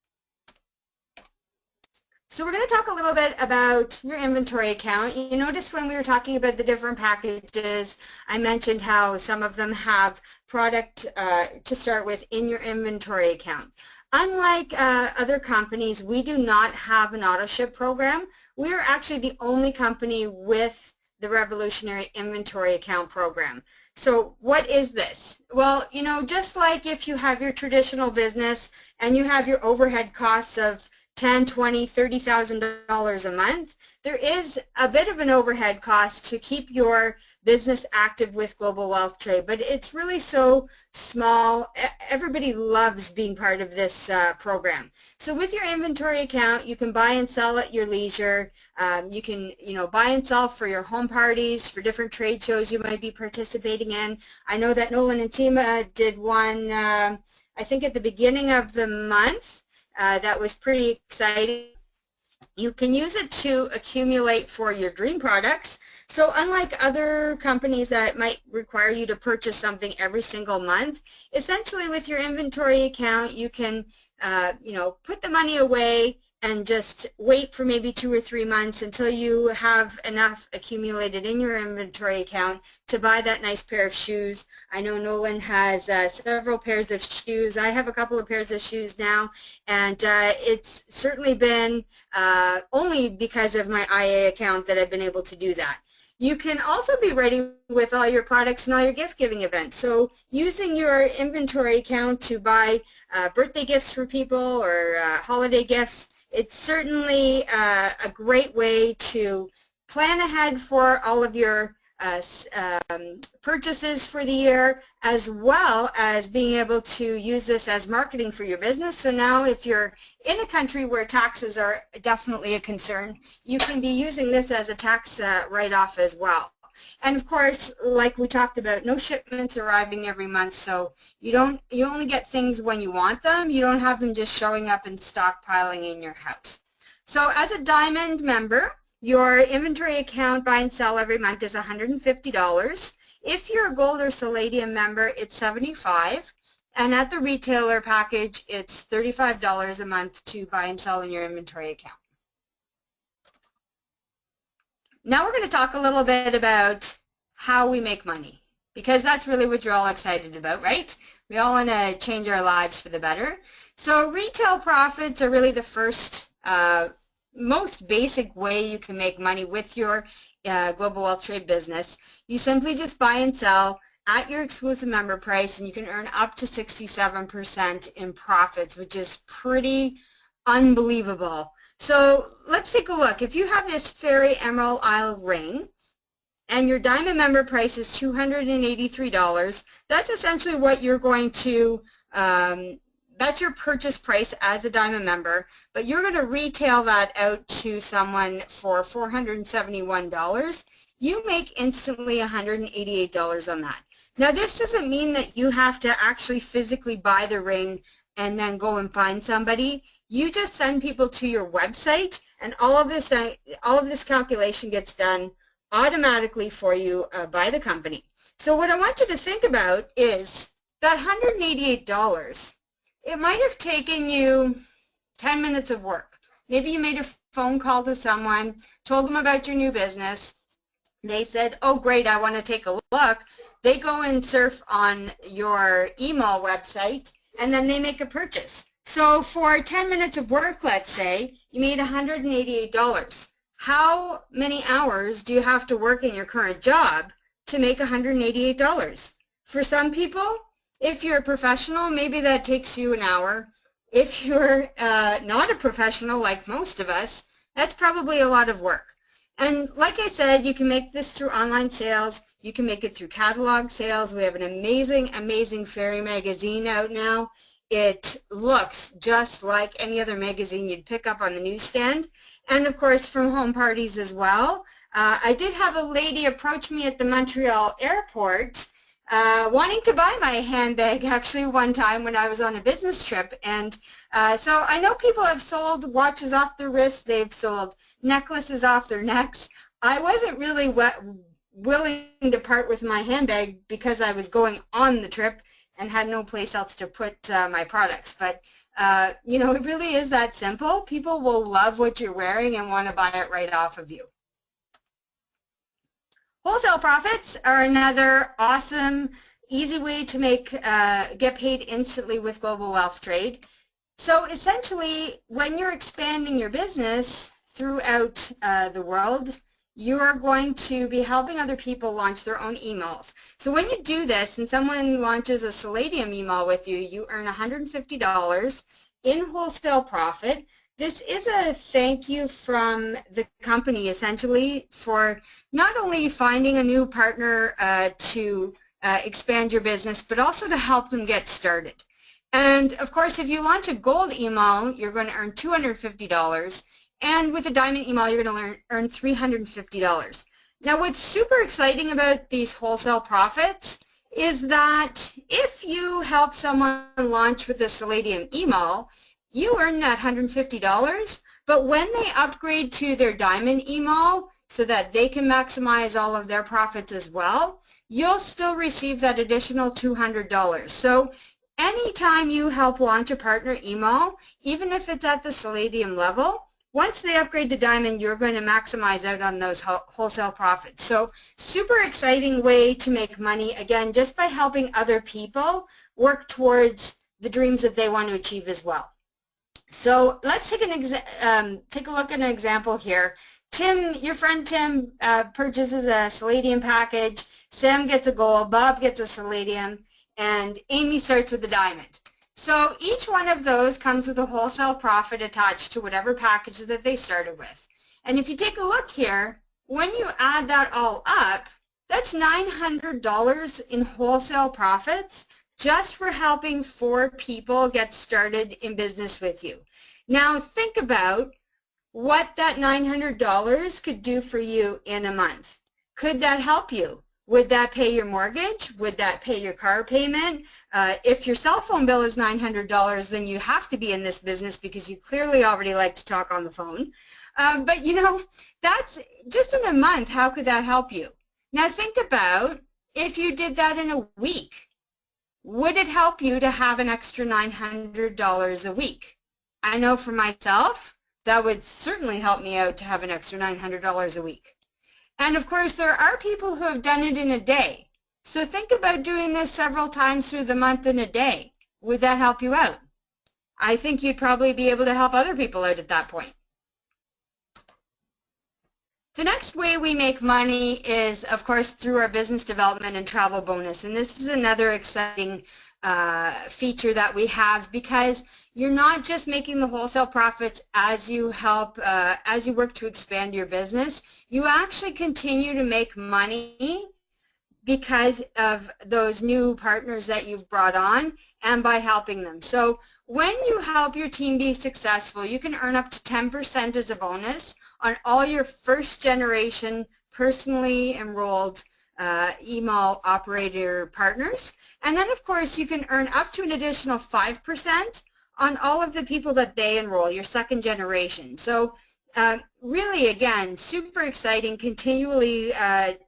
So we're going to talk a little bit about your inventory account. You notice when we were talking about the different packages, I mentioned how some of them have product to start with in your inventory account. Unlike other companies, we do not have an auto ship program. We are actually the only company with the Revolutionary Inventory Account program. So what is this? Well, you know, just like if you have your traditional business and you have your overhead costs of $10,000, $20,000, $30,000 a month, there is a bit of an overhead cost to keep your business active with Global Wealth Trade, but it's really so small. Everybody loves being part of this program. So with your inventory account, you can buy and sell at your leisure. You can, you know, buy and sell for your home parties, for different trade shows you might be participating in. I know that Nolan and Seema did one, I think at the beginning of the month. That was pretty exciting. You can use it to accumulate for your dream products. So unlike other companies that might require you to purchase something every single month, essentially with your inventory account, you can you know, put the money away and just wait for maybe 2 or 3 months until you have enough accumulated in your inventory account to buy that nice pair of shoes. I know Nolan has several pairs of shoes. I have a couple of pairs of shoes now, and it's certainly been only because of my IA account that I've been able to do that. You can also be ready with all your products and all your gift-giving events. So using your inventory account to buy birthday gifts for people or holiday gifts, it's certainly a great way to plan ahead for all of your purchases for the year, as well as being able to use this as marketing for your business. So now if you're in a country where taxes are definitely a concern, you can be using this as a tax write-off as well. And of course, like we talked about, no shipments arriving every month, so you only get things when you want them. You don't have them just showing up and stockpiling in your house. So as a Diamond member, your inventory account buy and sell every month is $150. If you're a Gold or Palladium member, it's $75. And at the retailer package, it's $35 a month to buy and sell in your inventory account. Now we're going to talk a little bit about how we make money, because that's really what you're all excited about, right? We all want to change our lives for the better. So retail profits are really the first most basic way you can make money with your Global Wealth Trade business. You simply just buy and sell at your exclusive member price, and you can earn up to 67% in profits, which is pretty unbelievable. So let's take a look. If you have this Fairy Emerald Isle ring, and your diamond member price is $283, that's essentially what you're going to, that's your purchase price as a diamond member, but you're going to retail that out to someone for $471. You make instantly $188 on that. Now, this doesn't mean that you have to actually physically buy the ring and then go and find somebody. You just send people to your website, and all of this calculation gets done automatically for you by the company. So what I want you to think about is that $188, it might have taken you 10 minutes of work. Maybe you made a phone call to someone, told them about your new business. They said, oh great, I want to take a look. They go and surf on your email website, and then they make a purchase. So for 10 minutes of work, let's say, you made $188. How many hours do you have to work in your current job to make $188? For some people, if you're a professional, maybe that takes you an hour. If you're not a professional like most of us, that's probably a lot of work. And like I said, you can make this through online sales. You can make it through catalog sales. We have an amazing, amazing fairy magazine out now. It looks just like any other magazine you'd pick up on the newsstand. And of course from home parties as well. I did have a lady approach me at the Montreal airport wanting to buy my handbag actually one time when I was on a business trip. And so I know people have sold watches off their wrists, they've sold necklaces off their necks. I wasn't really willing to part with my handbag because I was going on the trip and had no place else to put my products. But you know, it really is that simple. People will love what you're wearing and want to buy it right off of you. Wholesale profits are another awesome, easy way to get paid instantly with Global Wealth Trade. So essentially, when you're expanding your business throughout the world, you are going to be helping other people launch their own emails. So when you do this and someone launches a Selenium email with you, you earn $150 in wholesale profit. This is a thank you from the company essentially for not only finding a new partner to expand your business, but also to help them get started. And of course, if you launch a gold email, you're going to earn $250. And with a diamond email, you're going to earn $350. Now, what's super exciting about these wholesale profits is that if you help someone launch with a Selenium email, you earn that $150, but when they upgrade to their diamond email so that they can maximize all of their profits as well, you'll still receive that additional $200. So anytime you help launch a partner email, even if it's at the Selenium level, once they upgrade to diamond, you're going to maximize out on those wholesale profits. So super exciting way to make money, again, just by helping other people work towards the dreams that they want to achieve as well. So let's take a look at an example here. Tim, your friend Tim purchases a Selenium package, Sam gets a gold, Bob gets a Selenium, and Amy starts with a diamond. So each one of those comes with a wholesale profit attached to whatever package that they started with. And if you take a look here, when you add that all up, that's $900 in wholesale profits just for helping 4 people get started in business with you. Now think about what that $900 could do for you in a month. Could that help you? Would that pay your mortgage? Would that pay your car payment? If your cell phone bill is $900, then you have to be in this business because you clearly already like to talk on the phone. But you know, that's just in a month, how could that help you? Now think about if you did that in a week. Would it help you to have an extra $900 a week? I know for myself, that would certainly help me out to have an extra $900 a week. And of course, there are people who have done it in a day. So think about doing this several times through the month in a day. Would that help you out? I think you'd probably be able to help other people out at that point. The next way we make money is, of course, through our business development and travel bonus. And this is another exciting feature that we have, because you're not just making the wholesale profits as you as you work to expand your business. You actually continue to make money because of those new partners that you've brought on and by helping them. So when you help your team be successful, you can earn up to 10% as a bonus on all your first generation personally enrolled email operator partners. And then of course you can earn up to an additional 5% on all of the people that they enroll, your second generation. So really, again, super exciting, continually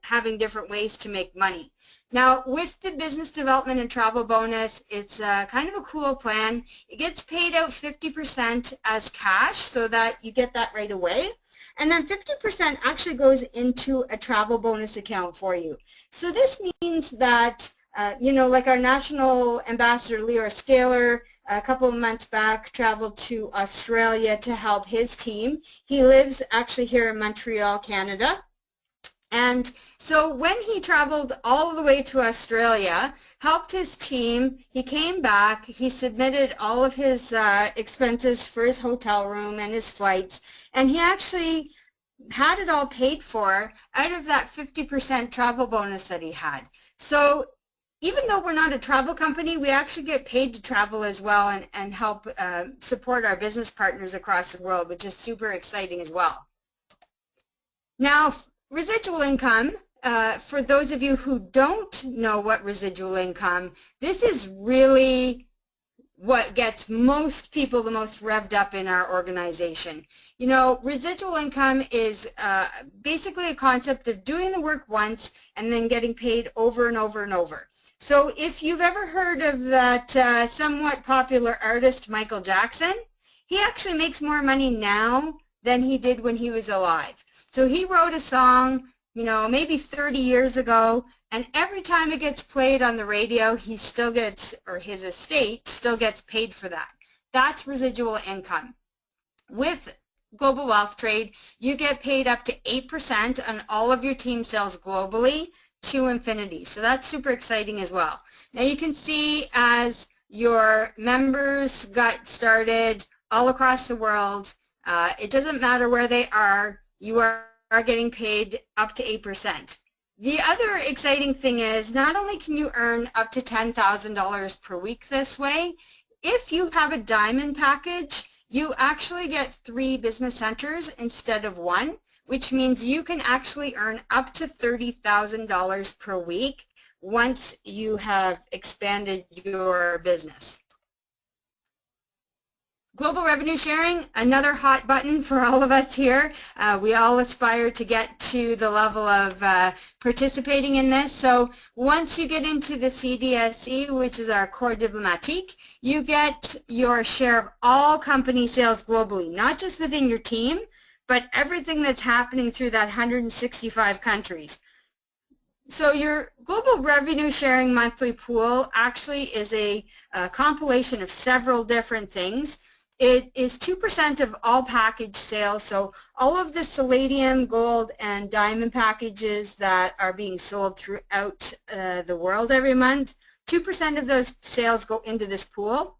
having different ways to make money. Now, with the business development and travel bonus, it's kind of a cool plan. It gets paid out 50% as cash, so that you get that right away. And then 50% actually goes into a travel bonus account for you. So this means that you know, like our national ambassador, Leo Scaler, a couple of months back traveled to Australia to help his team. He lives actually here in Montreal, Canada. And so when he traveled all the way to Australia, helped his team, he came back, he submitted all of his expenses for his hotel room and his flights, and he actually had it all paid for out of that 50% travel bonus that he had. So even though we're not a travel company, we actually get paid to travel as well and help support our business partners across the world, which is super exciting as well. Now, residual income, for those of you who don't know what residual income, this is really what gets most people the most revved up in our organization. You know, residual income is basically a concept of doing the work once and then getting paid over and over and over. So if you've ever heard of that somewhat popular artist Michael Jackson, he actually makes more money now than he did when he was alive. So he wrote a song, you know, maybe 30 years ago, and every time it gets played on the radio, he still gets, or his estate still gets paid for that. That's residual income. With Global Wealth Trade, you get paid up to 8% on all of your team sales globally to infinity. So that's super exciting as well. Now you can see as your members got started all across the world, it doesn't matter where they are, you are getting paid up to 8%. The other exciting thing is not only can you earn up to $10,000 per week this way, if you have a diamond package, you actually get 3 business centers instead of 1, which means you can actually earn up to $30,000 per week once you have expanded your business. Global revenue sharing, another hot button for all of us here. We all aspire to get to the level of participating in this. So once you get into the CDSE, which is our core diplomatique, you get your share of all company sales globally, not just within your team, but everything that's happening through that 165 countries. So your global revenue sharing monthly pool actually is a compilation of several different things. It is 2% of all package sales, so all of the Palladium, Gold, and Diamond packages that are being sold throughout the world every month, 2% of those sales go into this pool.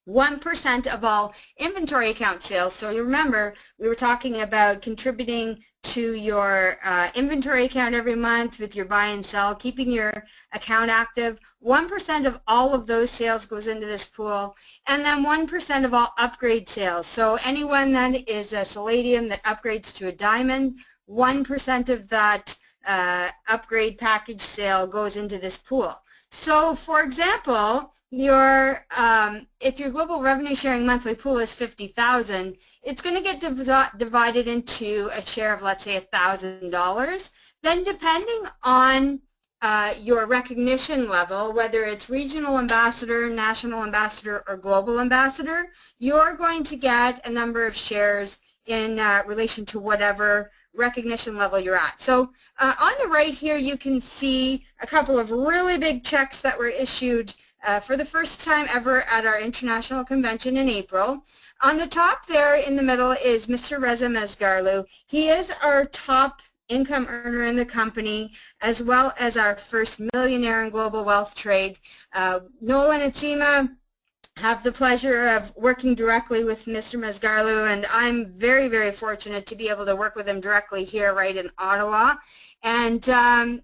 1% of all inventory account sales. So you remember we were talking about contributing to your inventory account every month with your buy and sell, keeping your account active. 1% of all of those sales goes into this pool, and then 1% of all upgrade sales. So anyone that is a Palladium that upgrades to a Diamond, 1% of that upgrade package sale goes into this pool. So for example, your if your global revenue sharing monthly pool is 50,000, it's going to get divided into a share of, let's say, $1,000. Then depending on your recognition level, whether it's regional ambassador, national ambassador, or global ambassador, you're going to get a number of shares in relation to whatever recognition level you're at. So on the right here you can see a couple of really big checks that were issued for the first time ever at our international convention in April. On the top there in the middle is Mr. Reza Mezgarlu. He is our top income earner in the company, as well as our first millionaire in global wealth trade. Nolan and Seema have the pleasure of working directly with Mr. Mezgarlu, and I'm very, very fortunate to be able to work with him directly here right in Ottawa. And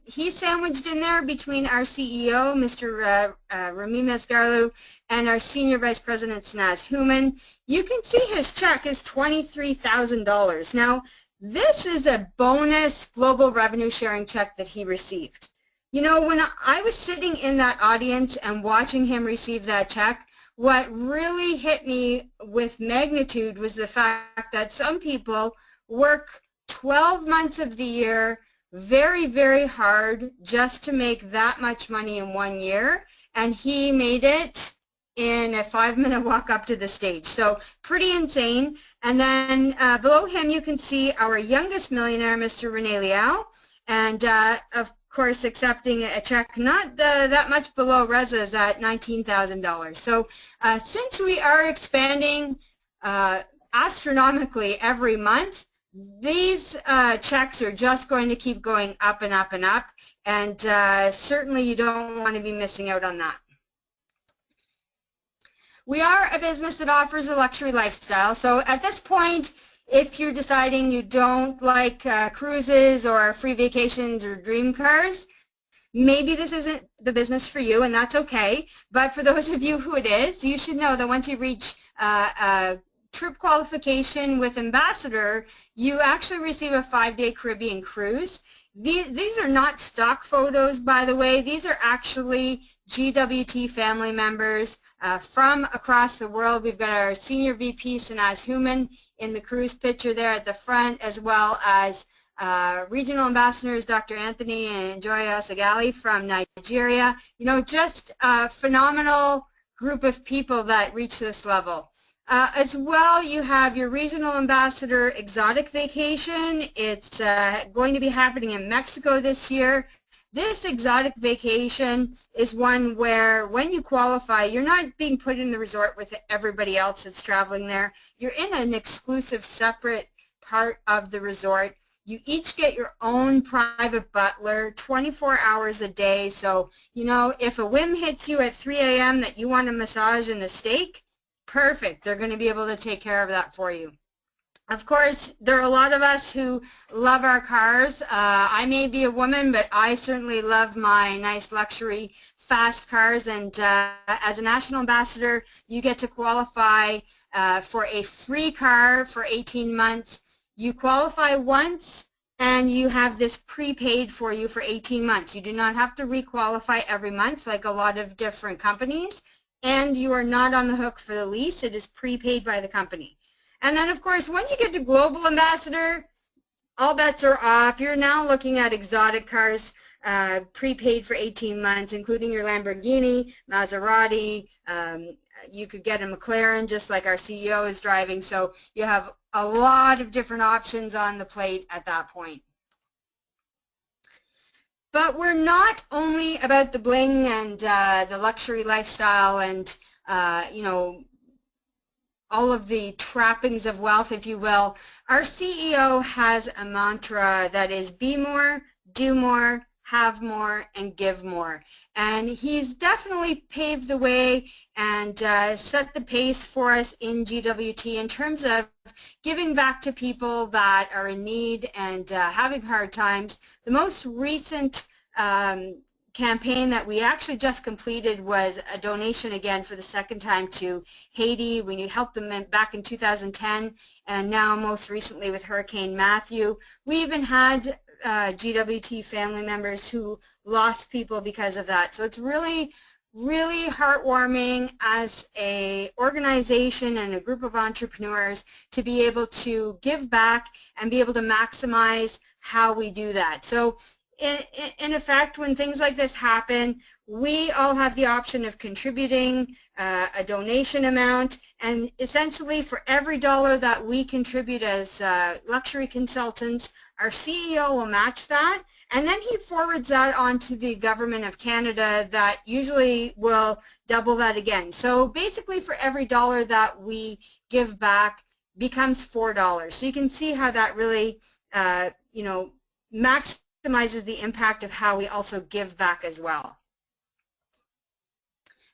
he's sandwiched in there between our CEO, Mr. Rami Mezgarlu, and our Senior Vice President, Sanaz Human. You can see his check is $23,000. Now, this is a bonus global revenue sharing check that he received. You know, when I was sitting in that audience and watching him receive that check, what really hit me with magnitude was the fact that some people work 12 months of the year very, very hard just to make that much money in 1 year, and he made it in a 5-minute walk up to the stage. So pretty insane. And then below him you can see our youngest millionaire, Mr. Rene Liao, and of course accepting a check not that much below Reza's at $19,000. So since we are expanding astronomically every month, these checks are just going to keep going up and up and up, and certainly you don't want to be missing out on that. We are a business that offers a luxury lifestyle, so at this point, if you're deciding you don't like cruises or free vacations or dream cars, maybe this isn't the business for you, and that's okay. But for those of you who it is, you should know that once you reach trip qualification with Ambassador, you actually receive a 5-day Caribbean cruise. These are not stock photos, by the way. These are actually GWT family members from across the world. We've got our Senior VP, Sanaz Human, in the cruise picture there at the front, as well as regional ambassadors, Dr. Anthony and Joya Sagali from Nigeria. You know, just a phenomenal group of people that reach this level. As well, you have your regional ambassador exotic vacation. It's going to be happening in Mexico this year. This exotic vacation is one where when you qualify, you're not being put in the resort with everybody else that's traveling there. You're in an exclusive separate part of the resort. You each get your own private butler 24 hours a day. So, you know, if a whim hits you at 3 a.m. that you want a massage and a steak, perfect. They're going to be able to take care of that for you. Of course, there are a lot of us who love our cars. I may be a woman, but I certainly love my nice luxury fast cars. And as a national ambassador, you get to qualify for a free car for 18 months. You qualify once, and you have this prepaid for you for 18 months. You do not have to requalify every month like a lot of different companies. And you are not on the hook for the lease. It is prepaid by the company. And then, of course, once you get to Global Ambassador, all bets are off. You're now looking at exotic cars prepaid for 18 months, including your Lamborghini, Maserati. You could get a McLaren, just like our CEO is driving. So you have a lot of different options on the plate at that point. But we're not only about the bling and the luxury lifestyle and, you know, all of the trappings of wealth, if you will. Our CEO has a mantra that is be more, do more, have more, and give more. And he's definitely paved the way and set the pace for us in GWT in terms of giving back to people that are in need and having hard times. The most recent campaign that we actually just completed was a donation again for the second time to Haiti. We helped them back in 2010, and now most recently with Hurricane Matthew. We even had GWT family members who lost people because of that. So it's really, really heartwarming as an organization and a group of entrepreneurs to be able to give back and be able to maximize how we do that. So in effect, when things like this happen, we all have the option of contributing a donation amount, and essentially for every dollar that we contribute as luxury consultants, our CEO will match that, and then he forwards that on to the Government of Canada that usually will double that again. So basically for every dollar that we give back becomes $4. So you can see how that really, you know, maximizes the impact of how we also give back as well.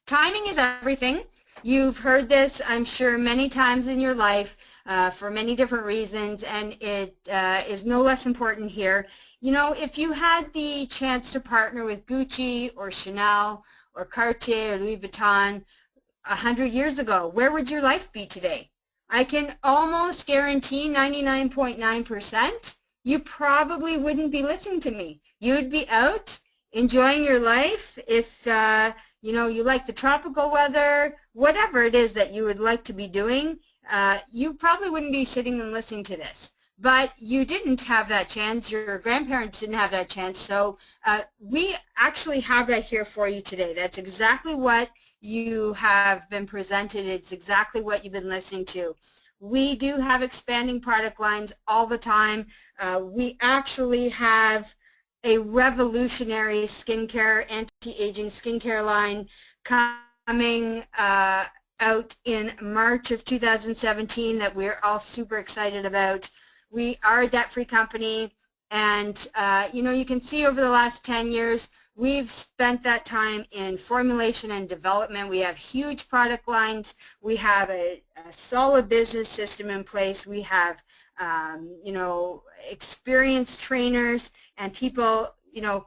Timing is everything. You've heard this, I'm sure, many times in your life for many different reasons, and it is no less important here. You know, if you had the chance to partner with Gucci or Chanel or Cartier or Louis Vuitton 100 years ago, where would your life be today? I can almost guarantee 99.9% you probably wouldn't be listening to me. You'd be out enjoying your life. If you know, you like the tropical weather, whatever it is that you would like to be doing, you probably wouldn't be sitting and listening to this. But you didn't have that chance, your grandparents didn't have that chance, so we actually have that here for you today. That's exactly what you have been presented. It's exactly what you've been listening to. We do have expanding product lines all the time. We actually have a revolutionary skincare, anti-aging skincare line coming out in March of 2017 that we're all super excited about. We are a debt-free company, and you know, you can see over the last 10 years we've spent that time in formulation and development. We have huge product lines. We have a solid business system in place. We have you know, experienced trainers and people, you know,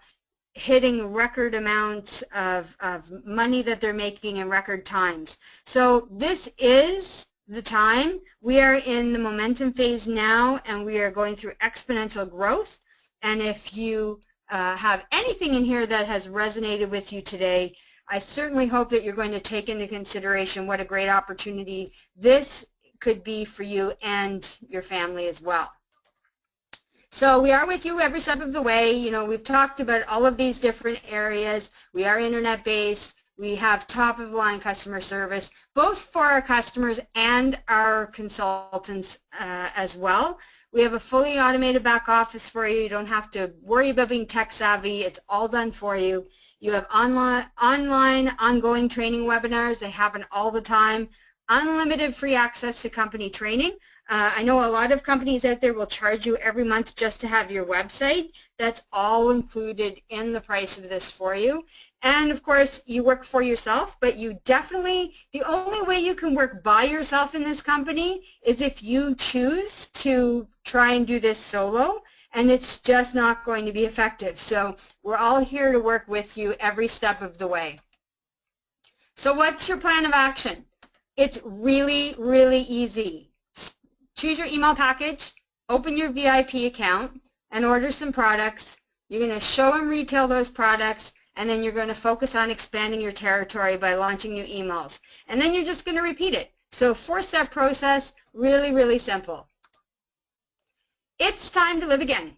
hitting record amounts of money that they're making in record times. So this is the time. We are in the momentum phase now, and we are going through exponential growth. And if you have anything in here that has resonated with you today, I certainly hope that you're going to take into consideration what a great opportunity this could be for you and your family as well. So we are with you every step of the way. You know, we've talked about all of these different areas. We are internet-based. We have top-of-the-line customer service, both for our customers and our consultants as well. We have a fully automated back office for you. You don't have to worry about being tech-savvy. It's all done for you. You have online ongoing training webinars. They happen all the time. Unlimited free access to company training. I know a lot of companies out there will charge you every month just to have your website. That's all included in the price of this for you. And of course, you work for yourself, but you definitely, the only way you can work by yourself in this company is if you choose to try and do this solo, and it's just not going to be effective. So we're all here to work with you every step of the way. So what's your plan of action? It's really, really easy. Choose your email package, open your VIP account, and order some products. You're going to show and retail those products, and then you're going to focus on expanding your territory by launching new emails. And then you're just going to repeat it. So 4-step process, really, really simple. It's time to live again.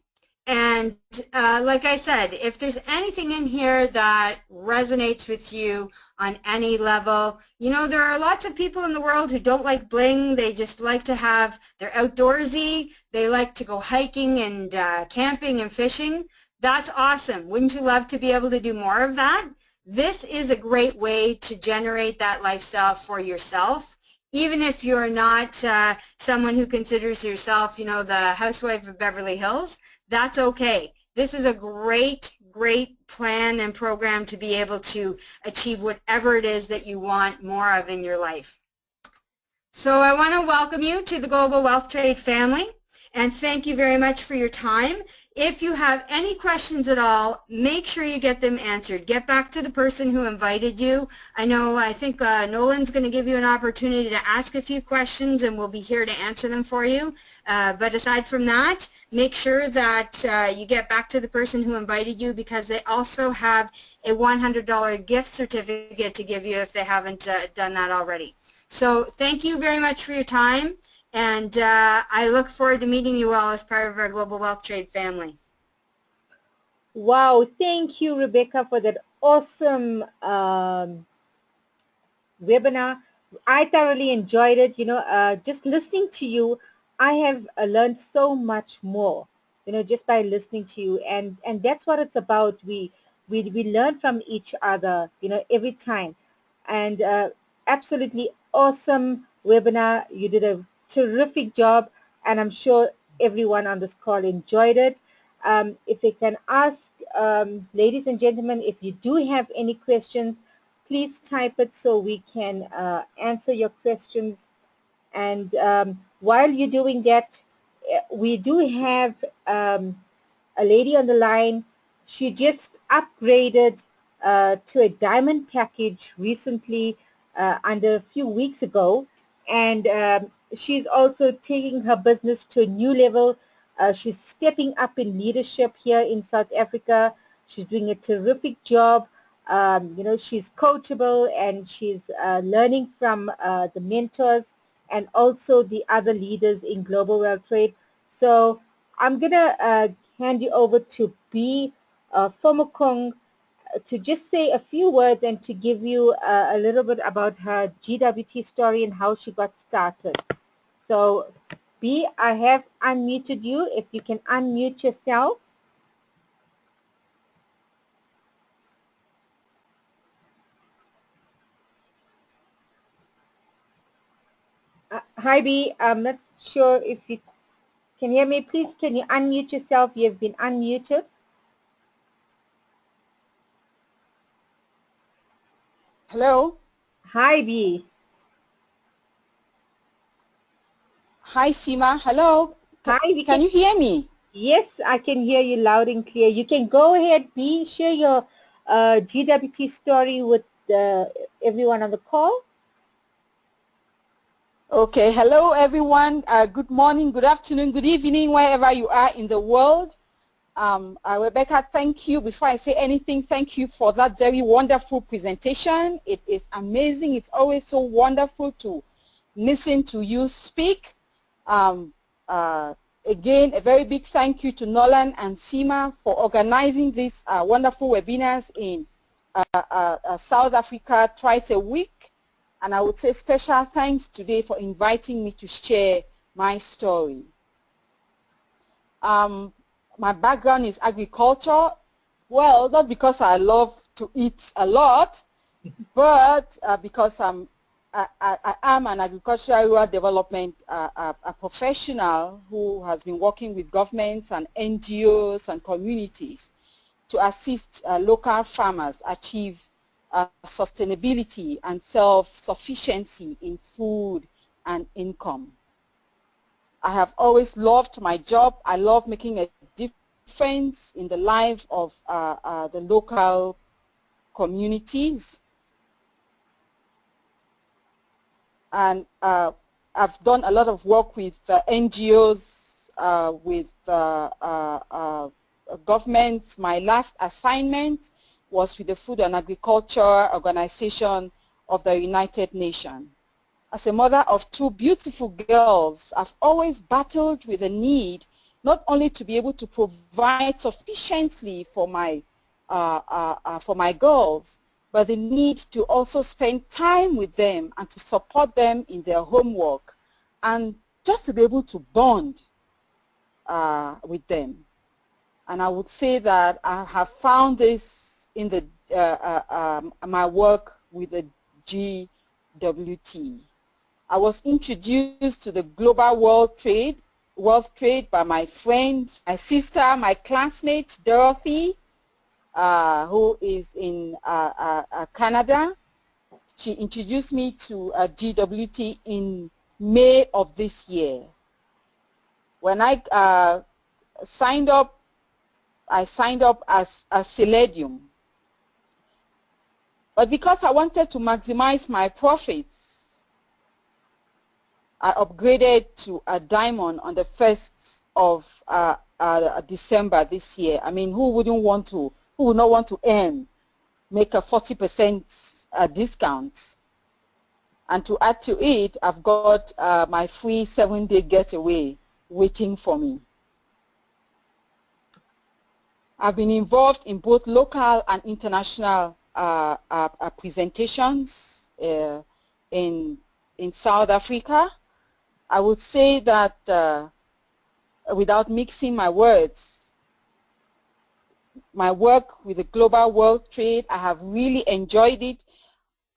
And like I said, if there's anything in here that resonates with you on any level, you know, there are lots of people in the world who don't like bling. They just like to have, they're outdoorsy. They like to go hiking and camping and fishing. That's awesome. Wouldn't you love to be able to do more of that? This is a great way to generate that lifestyle for yourself. Even if you're not someone who considers yourself, you know, the housewife of Beverly Hills, that's okay. This is a great, great plan and program to be able to achieve whatever it is that you want more of in your life. So I want to welcome you to the Global Wealth Trade family, and thank you very much for your time. If you have any questions at all, make sure you get them answered. Get back to the person who invited you. I think Nolan's going to give you an opportunity to ask a few questions, and we'll be here to answer them for you. But aside from that, make sure that you get back to the person who invited you, because they also have a $100 gift certificate to give you if they haven't done that already. So thank you very much for your time. And I look forward to meeting you all as part of our Global Wealth Trade family. Wow, thank you, Rebecca, for that awesome webinar. I thoroughly enjoyed it. Just listening to you, I have learned so much more, just by listening to you. And that's what it's about. We learn from each other, every time. And absolutely awesome webinar. You did a terrific job, and I'm sure everyone on this call enjoyed it. If I can ask, ladies and gentlemen, if you do have any questions, please type it so we can answer your questions. And while you're doing that, we do have a lady on the line. She just upgraded to a diamond package recently, under a few weeks ago. And she's also taking her business to a new level. She's stepping up in leadership here in South Africa. She's doing a terrific job. She's coachable, and she's learning from the mentors and also the other leaders in global world trade. So I'm going to hand you over to B. Fomokong to just say a few words and to give you a little bit about her GWT story and how she got started. So, B, I have unmuted you. If you can unmute yourself. Hi, B. I'm not sure if you can hear me. Please, can you unmute yourself? You've been unmuted. Hello. Hi, B. Hi, Sima. Hello. Hi, Can you hear me? Yes, I can hear you loud and clear. You can go ahead, B. Share your GWT story with everyone on the call. Okay. Hello, everyone. Good morning, good afternoon, good evening, wherever you are in the world. Rebecca, thank you. Before I say anything, thank you for that very wonderful presentation. It is amazing. It's always so wonderful to listen to you speak. Again, a very big thank you to Nolan and Sima for organizing these wonderful webinars in South Africa twice a week. And I would say special thanks today for inviting me to share my story. My background is agriculture. Well, not because I love to eat a lot, but because I am an agricultural rural development a professional who has been working with governments and NGOs and communities to assist local farmers achieve sustainability and self-sufficiency in food and income. I have always loved my job. I love making a difference in the life of the local communities. And I've done a lot of work with NGOs, with governments. My last assignment was with the Food and Agriculture Organization of the United Nations. As a mother of two beautiful girls, I've always battled with the need not only to be able to provide sufficiently for my girls, but the need to also spend time with them and to support them in their homework and just to be able to bond with them. And I would say that I have found this in the my work with the GWT. I was introduced to the global wealth trade by my friend, my sister, my classmate, Dorothy, who is in Canada. She introduced me to GWT in May of this year. When I signed up as a Selenium. But because I wanted to maximize my profits, I upgraded to a diamond on the 1st of December this year. I mean, who would not want to make a 40% discount? And to add to it, I've got my free 7-day getaway waiting for me. I've been involved in both local and international presentations in South Africa. I would say that without mixing my words, my work with the Global World Trade, I have really enjoyed it.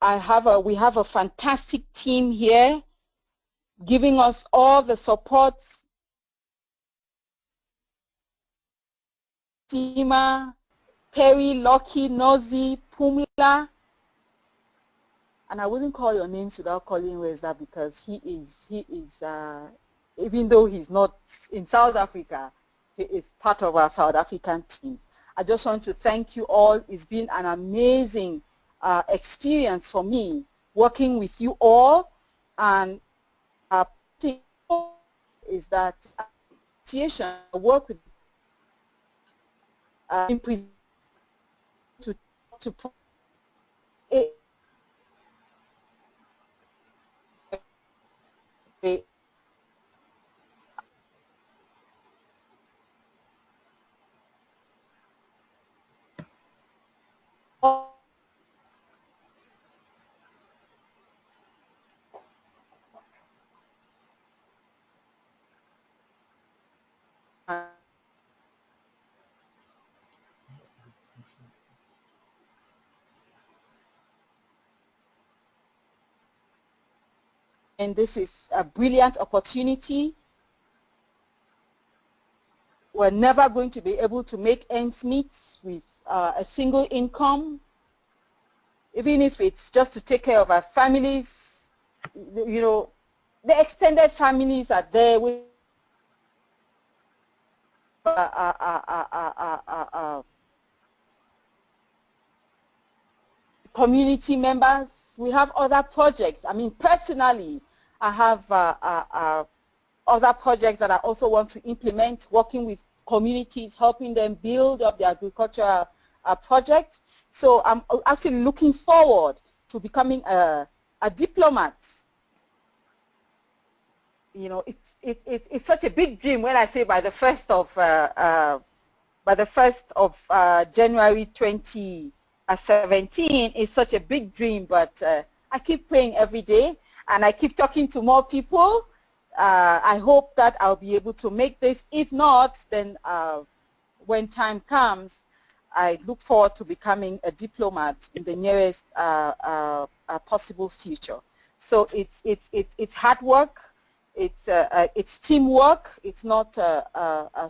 We have a fantastic team here giving us all the support. Sima, Perry, Lucky, Nozi, Pumla, and I wouldn't call your names without calling Reza because he is even though he's not in South Africa, he is part of our South African team. I just want to thank you all. It's been an amazing experience for me working with you all, and thing is that association work with to and this is a brilliant opportunity. We're never going to be able to make ends meet with a single income, even if it's just to take care of our families. You know, the extended families are there with community members. We have other projects. I mean, personally, I have other projects that I also want to implement, working with communities, helping them build up their agricultural projects. So I'm actually looking forward to becoming a diplomat. You know, it's such a big dream when I say by the 1st of January 2017 is such a big dream, but I keep praying every day and I keep talking to more people. I hope that I'll be able to make this. If not, then when time comes, I look forward to becoming a diplomat in the nearest possible future. So it's hard work. It's teamwork. It's not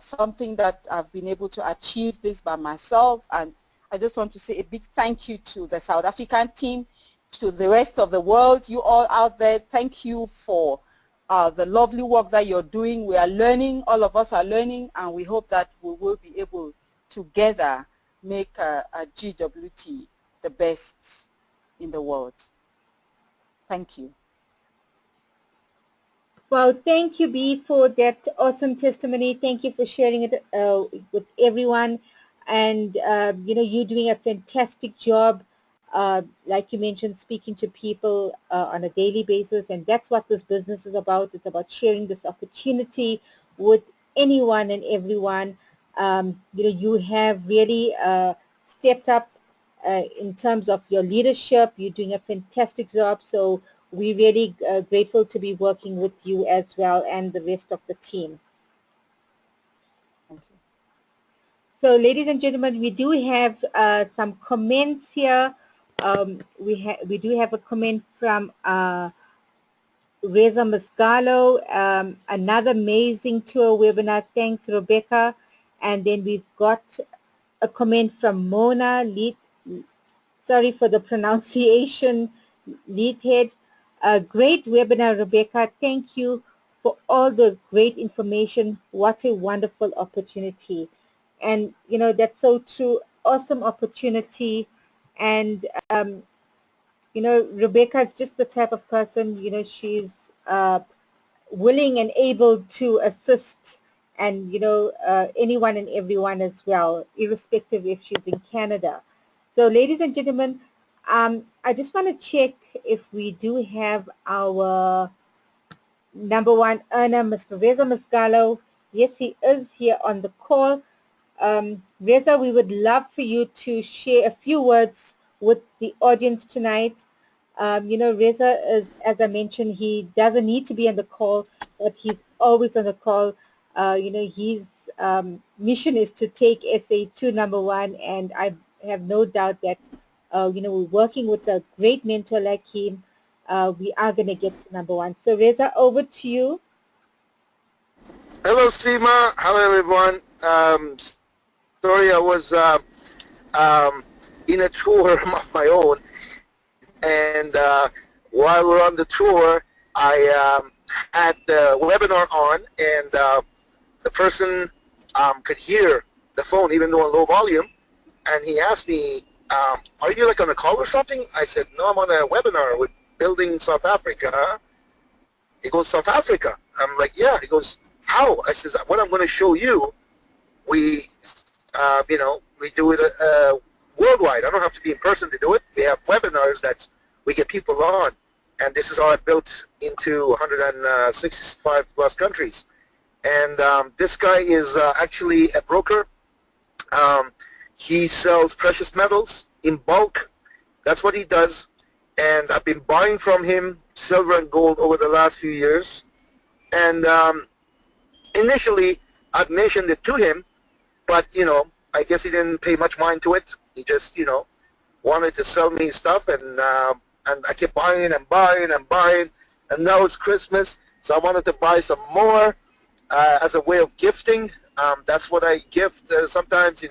something that I've been able to achieve this by myself. And I just want to say a big thank you to the South African team, to the rest of the world, you all out there. Thank you for the lovely work that you're doing. We are learning, all of us are learning, and we hope that we will be able together make a GWT the best in the world. Thank you. Well, thank you, Bee, for that awesome testimony. Thank you for sharing it with everyone. And, you know, you're doing a fantastic job, like you mentioned, speaking to people on a daily basis. And that's what this business is about. It's about sharing this opportunity with anyone and everyone. You know, you have really stepped up in terms of your leadership. You're doing a fantastic job. So we're really grateful to be working with you as well and the rest of the team. Thank you. So ladies and gentlemen, we do have some comments here. We do have a comment from Reza Muscalo, another amazing tour webinar. Thanks, Rebecca. And then we've got a comment from Mona, sorry for the pronunciation, Leadhead. A great webinar, Rebecca. Thank you for all the great information. What a wonderful opportunity. And, you know, that's so true. Awesome opportunity. And, you know, Rebecca is just the type of person, you know, she's willing and able to assist and, you know, anyone and everyone as well, irrespective if she's in Canada. So, ladies and gentlemen, I just want to check if we do have our number one earner, Mr. Reza Muscalo. Yes, he is here on the call. Reza, we would love for you to share a few words with the audience tonight. Reza, as I mentioned, he doesn't need to be on the call, but he's always on the call. His mission is to take SA to number one, and I have no doubt that, we're working with a great mentor like him. We are going to get to number one. So, Reza, over to you. Hello, Seema. Hello, everyone. Sorry, I was in a tour of my own, and while we're on the tour, I had the webinar on, and the person could hear the phone even though on low volume, and he asked me, are you like on a call or something? I said, no, I'm on a webinar with Building South Africa. He goes, South Africa? I'm like, yeah. He goes, how? I says, what I'm going to show you, we do it worldwide. I don't have to be in person to do it. We have webinars that we get people on, and this is how I built into 165 plus countries. And this guy is actually a broker. He sells precious metals in bulk. That's what he does. And I've been buying from him silver and gold over the last few years. And initially, I'd mentioned it to him, but, I guess he didn't pay much mind to it. He just, wanted to sell me stuff, and I kept buying and buying and buying. And now it's Christmas, so I wanted to buy some more as a way of gifting. That's what I gift sometimes,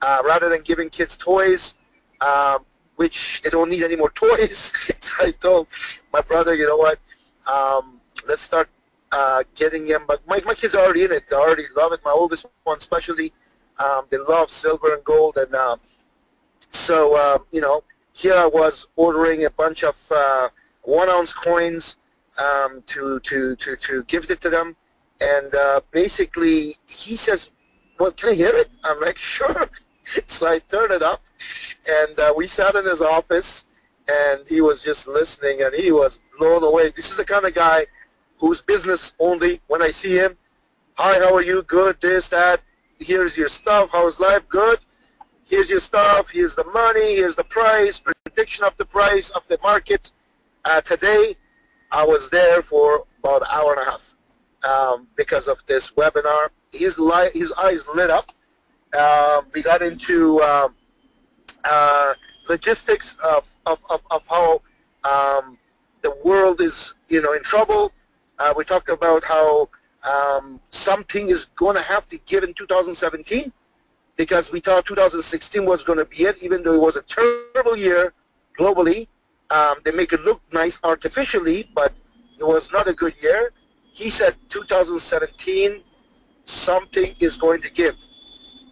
rather than giving kids toys, which they don't need any more toys. So I told my brother, you know what, let's start getting them. But my kids are already in it. They already love it. My oldest one especially, they love silver and gold. And so, here I was ordering a bunch of 1 ounce coins to gift it to them. And basically, he says, well, can I hear it? I'm like, sure. So I turned it up, and we sat in his office, and he was just listening, and he was blown away. This is the kind of guy who's business only. When I see him, hi, how are you? Good, this, that. Here's your stuff. How's life? Good. Here's your stuff. Here's the money. Here's the price. Prediction of the price of the market. Today, I was there for about an hour and a half because of this webinar. His eyes lit up. We got into logistics of how the world is, in trouble. We talked about how something is going to have to give in 2017, because we thought 2016 was going to be it, even though it was a terrible year globally. They make it look nice artificially, but it was not a good year. He said 2017, something is going to give.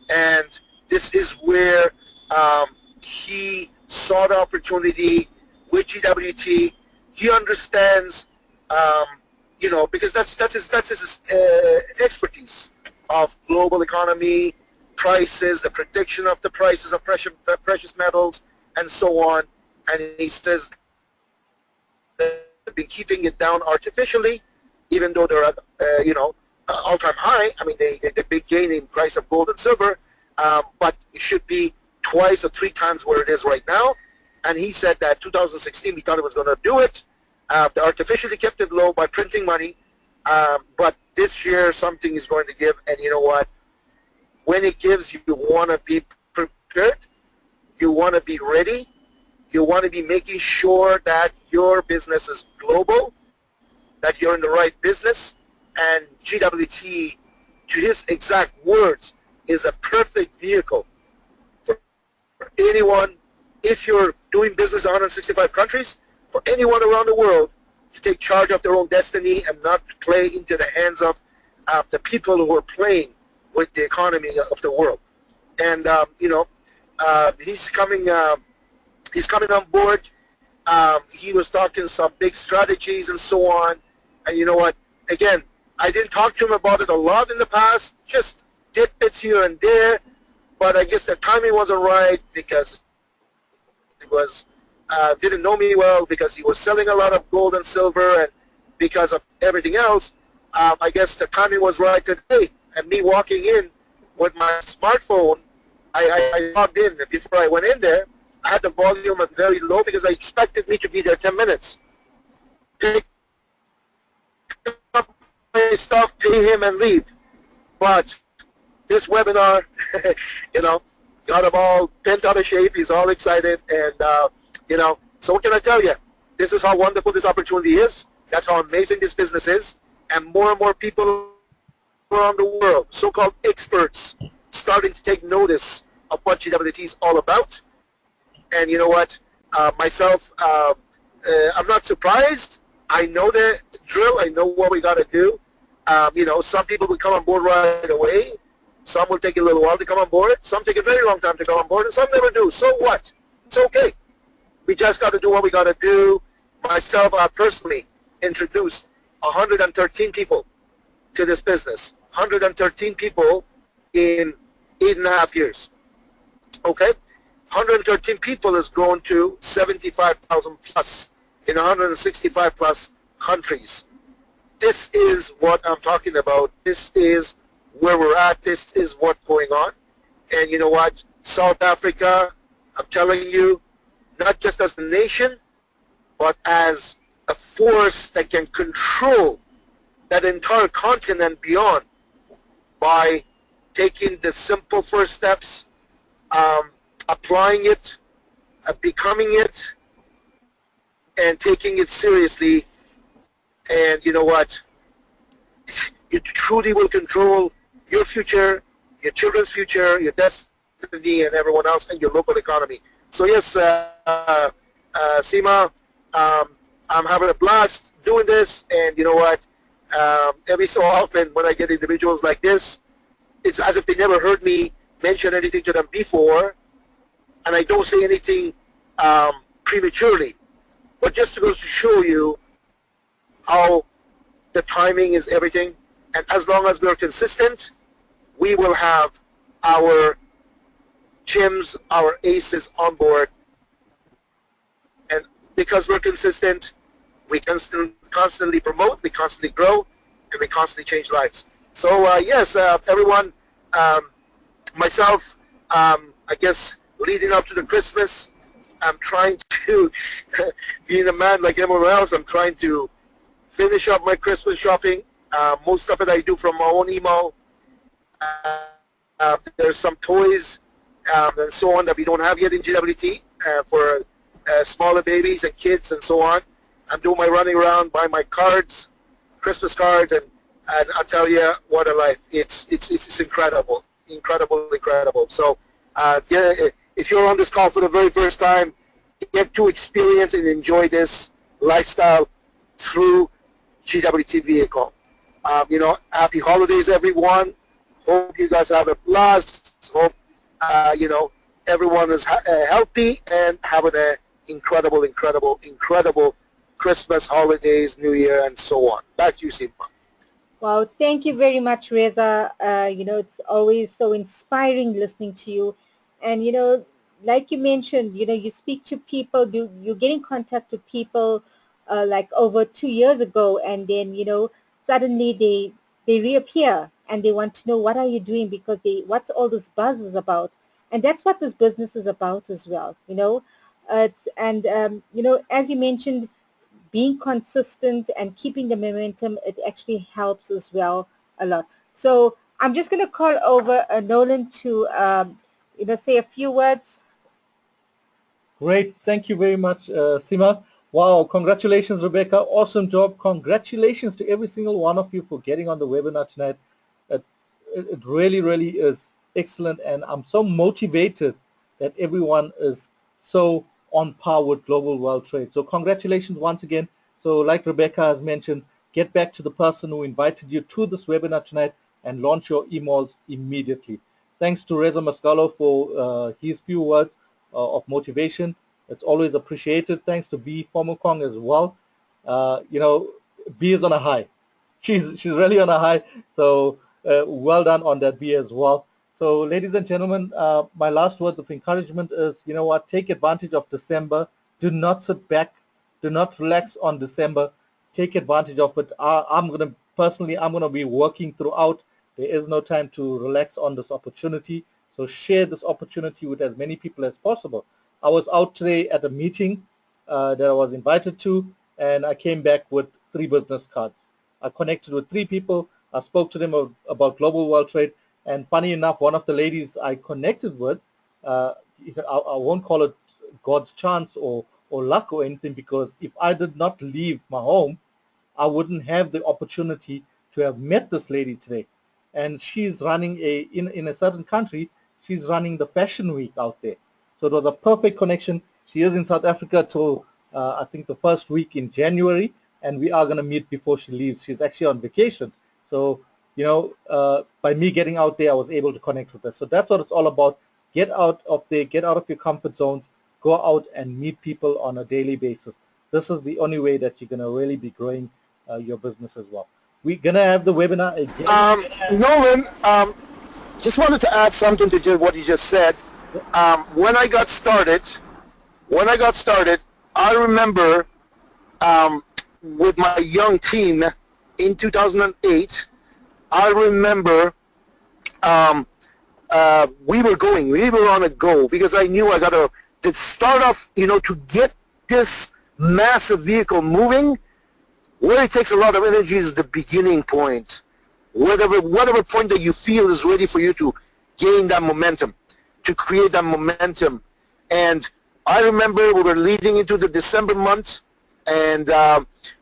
And this is where he saw the opportunity with GWT. He understands, because that's his expertise of global economy, prices, the prediction of the prices of precious metals, and so on. And he says they've been keeping it down artificially, even though they're at, all-time high. I mean, the big gain in price of gold and silver, but it should be twice or 3 times where it is right now. And he said that 2016, we thought it was going to do it. They artificially kept it low by printing money, but this year something is going to give. And you know what? When it gives, you want to be prepared. You want to be ready. You want to be making sure that your business is global, that you're in the right business. And GWT, to his exact words, is a perfect vehicle for anyone, if you're doing business in 165 countries, for anyone around the world to take charge of their own destiny and not play into the hands of the people who are playing with the economy of the world. And, he's coming on board. He was talking some big strategies and so on. And you know what? Again, I didn't talk to him about it a lot in the past, just tidbits here and there, but I guess the timing wasn't right because he was didn't know me well, because he was selling a lot of gold and silver, and because of everything else. I guess the timing was right today, and me walking in with my smartphone, I logged in. Before I went in there, I had the volume at very low because I expected me to be there 10 minutes. Pick up my stuff, pay him, and leave. But this webinar, you know, got him all bent out of shape. He's all excited. And, you know, so what can I tell you? This is how wonderful this opportunity is. That's how amazing this business is. And more people around the world, so-called experts, starting to take notice of what GWT is all about. And you know what? Myself, I'm not surprised. I know the drill. I know what we got to do. You know, some people will come on board right away. Some will take a little while to come on board. Some take a very long time to come on board, and some never do. So what? It's okay. We just got to do what we got to do. Myself, I personally introduced 113 people to this business. 113 people in 8.5 years. Okay? 113 people has grown to 75,000 plus in 165 plus countries. This is what I'm talking about. This is where we're at. This is what's going on. And you know what? South Africa, I'm telling you, not just as a nation, but as a force that can control that entire continent beyond by taking the simple first steps, applying it, becoming it, and taking it seriously. And you know what? You truly will control your future, your children's future, your destiny, and everyone else, and your local economy. So yes, Seema, I'm having a blast doing this, and you know what? Every so often when I get individuals like this, it's as if they never heard me mention anything to them before, and I don't say anything prematurely. But just goes to show you how the timing is everything, and as long as we're consistent, we will have our gems, our aces on board. And because we're consistent, we constantly promote, we constantly grow, and we constantly change lives. So yes, everyone, myself, I guess leading up to the Christmas, I'm trying to, being a man like everyone else, I'm trying to finish up my Christmas shopping. Most of it I do from my own email. There's some toys and so on that we don't have yet in GWT for smaller babies and kids and so on. I'm doing my running around, buying my cards, Christmas cards, and I'll tell you, what a life. It's incredible, incredible. So yeah, if you're on this call for the very first time, get to experience and enjoy this lifestyle through GWT vehicle. You know, happy holidays, everyone. Hope you guys have a blast. Hope, you know, everyone is healthy and having an incredible Christmas, holidays, New Year, and so on. Back to you, Seema. Wow, thank you very much, Reza. You know, it's always so inspiring listening to you. And, you know, like you mentioned, you know, you speak to people, you get in contact with people like over 2 years ago, and then, you know, suddenly they reappear and they want to know, what are you doing? Because what's all this buzz is about? And that's what this business is about as well, you know. You know, as you mentioned, being consistent and keeping the momentum, it actually helps as well a lot. So I'm just going to call over Nolan to, you know, say a few words. Great. Thank you very much, Seema. Wow. Congratulations, Rebecca. Awesome job. Congratulations to every single one of you for getting on the webinar tonight. It really is excellent, and I'm so motivated that everyone is so on par with global world trade. So congratulations once again. So like Rebecca has mentioned, get back to the person who invited you to this webinar tonight and launch your emails immediately. Thanks to Reza Mascalo for his few words of motivation. It's always appreciated. Thanks to B Formukong as well. You know, B is on a high. She's really on a high. So well done on that, B, as well. So ladies and gentlemen, my last words of encouragement is, you know what, take advantage of December. Do not sit back. Do not relax on December. Take advantage of it. I'm going to be working throughout There is no time to relax on this opportunity. So share this opportunity with as many people as possible. I was out today at a meeting that I was invited to, and I came back with 3 business cards. I connected with 3 people. I spoke to them about global world trade, and funny enough, one of the ladies I connected with, I won't call it God's chance or luck or anything, because if I did not leave my home, I wouldn't have the opportunity to have met this lady today. And she's running in a certain country, she's running the fashion week out there. So it was a perfect connection. She is in South Africa till I think the first week in January, and we are going to meet before she leaves. She's actually on vacation. So, by me getting out there, I was able to connect with her. So that's what it's all about. Get out of there, get out of your comfort zones, go out and meet people on a daily basis. This is the only way that you're going to really be growing your business as well. We're going to have the webinar again. Nolan, just wanted to add something to what you just said. When I got started, I remember with my young team in 2008, I remember we were on a go, because I knew I got to start off, to get this massive vehicle moving. Where it takes a lot of energy is the beginning point. Whatever point that you feel is ready for you to gain that momentum, to create that momentum. And I remember we were leading into the December month, and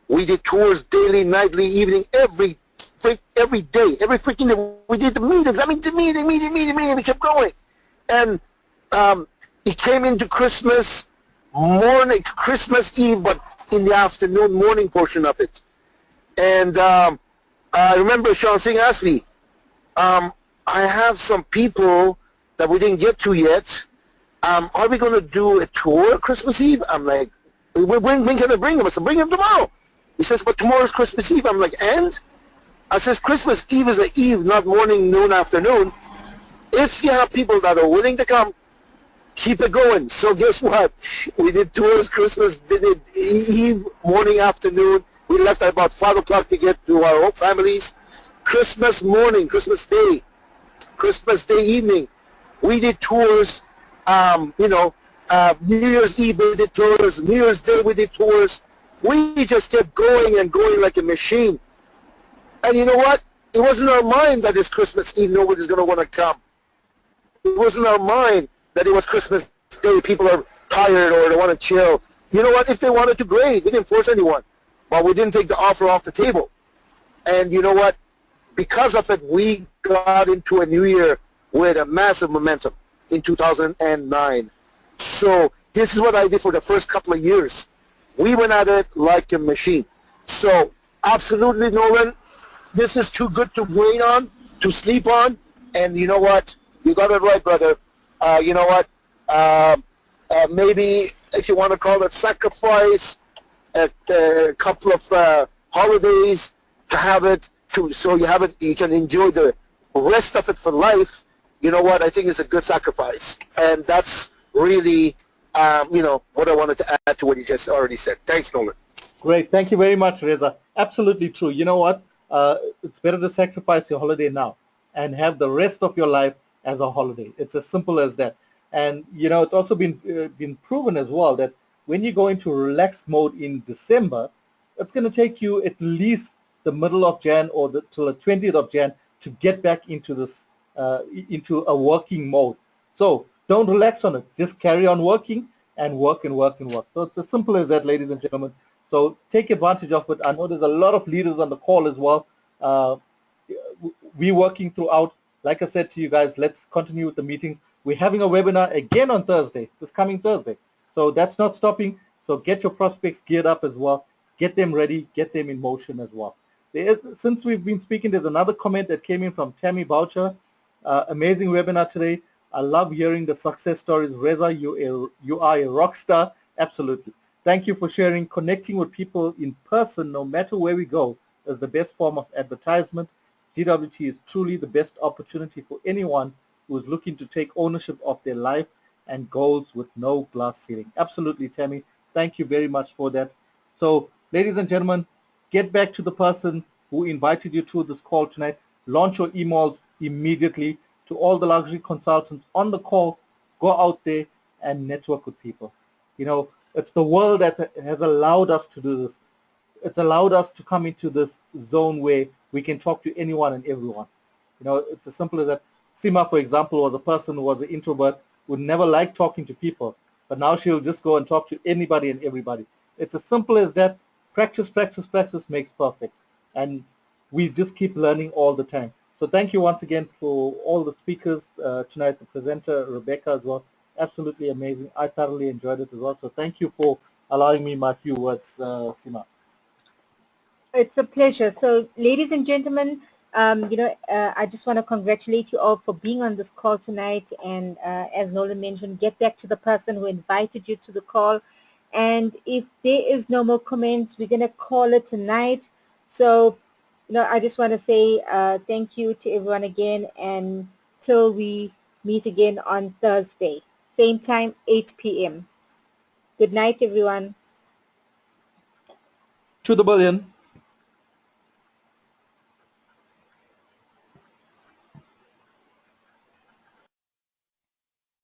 we did tours daily, nightly, evening, every day, every freaking day. We did the meetings. We kept going. And it came into Christmas morning, Christmas Eve, but in the afternoon, morning portion of it. And I remember Sean Singh asked me, I have some people that we didn't get to yet. Are we going to do a tour Christmas Eve? I'm like, when can I bring them? I said, bring them tomorrow. He says, but tomorrow's Christmas Eve. I'm like, and? I says, Christmas Eve is an eve, not morning, noon, afternoon. If you have people that are willing to come, keep it going. So guess what? We did tours Christmas, did it Eve, morning, afternoon. We left at about 5 o'clock to get to our own families. Christmas morning, Christmas Day evening, we did tours. New Year's Eve we did tours. New Year's Day we did tours. We just kept going and going like a machine. And you know what? It wasn't our mind that it's Christmas Eve, nobody's going to want to come. It wasn't our mind that it was Christmas Day, people are tired or they want to chill. You know what? If they wanted to, great. We didn't force anyone. But we didn't take the offer off the table. And you know what? Because of it, we got into a new year with a massive momentum in 2009. So this is what I did for the first couple of years. We went at it like a machine. So absolutely, Nolan, this is too good to wait on, to sleep on. And you know what? You got it right, brother. You know what? Maybe if you want to call it sacrifice, a couple of holidays to have it, so you can enjoy the rest of it for life. You know what? I think it's a good sacrifice, and that's really, what I wanted to add to what you just already said. Thanks, Nolan. Great, thank you very much, Reza. Absolutely true. You know what? It's better to sacrifice your holiday now and have the rest of your life as a holiday. It's as simple as that. And it's also been proven as well that when you go into relaxed mode in December, it's going to take you at least the middle of Jan or till the 20th of Jan to get back into this into a working mode. So don't relax on it. Just carry on working and work and work and work. So it's as simple as that, ladies and gentlemen. So take advantage of it. I know there's a lot of leaders on the call as well. We're working throughout. Like I said to you guys, let's continue with the meetings. We're having a webinar again on Thursday, this coming Thursday. So that's not stopping. So get your prospects geared up as well. Get them ready. Get them in motion as well. Since we've been speaking, there's another comment that came in from Tammy Boucher. Amazing webinar today. I love hearing the success stories. Reza, you are a rock star. Absolutely. Thank you for sharing. Connecting with people in person, no matter where we go, is the best form of advertisement. GWT is truly the best opportunity for anyone who is looking to take ownership of their life and goals with no glass ceiling. Absolutely, Tammy. Thank you very much for that. So, ladies and gentlemen, get back to the person who invited you to this call tonight. launch your emails immediately. To all the luxury consultants on the call, go out there and network with people. You know, it's the world that has allowed us to do this. It's allowed us to come into this zone where we can talk to anyone and everyone. You know, it's as simple as that. Sima, for example, was a person who was an introvert, would never like talking to people, but now she'll just go and talk to anybody and everybody. It's as simple as that. Practice, practice, practice makes perfect. And we just keep learning all the time. So thank you once again for all the speakers tonight, the presenter, Rebecca as well. Absolutely amazing. I thoroughly enjoyed it as well. So thank you for allowing me my few words, Sima. It's a pleasure. So, ladies and gentlemen, I just want to congratulate you all for being on this call tonight. And as Nolan mentioned, get back to the person who invited you to the call. And if there is no more comments, we're going to call it tonight. So, I just want to say thank you to everyone again, and till we meet again on Thursday, same time, 8 p.m. Good night, everyone. To the billion.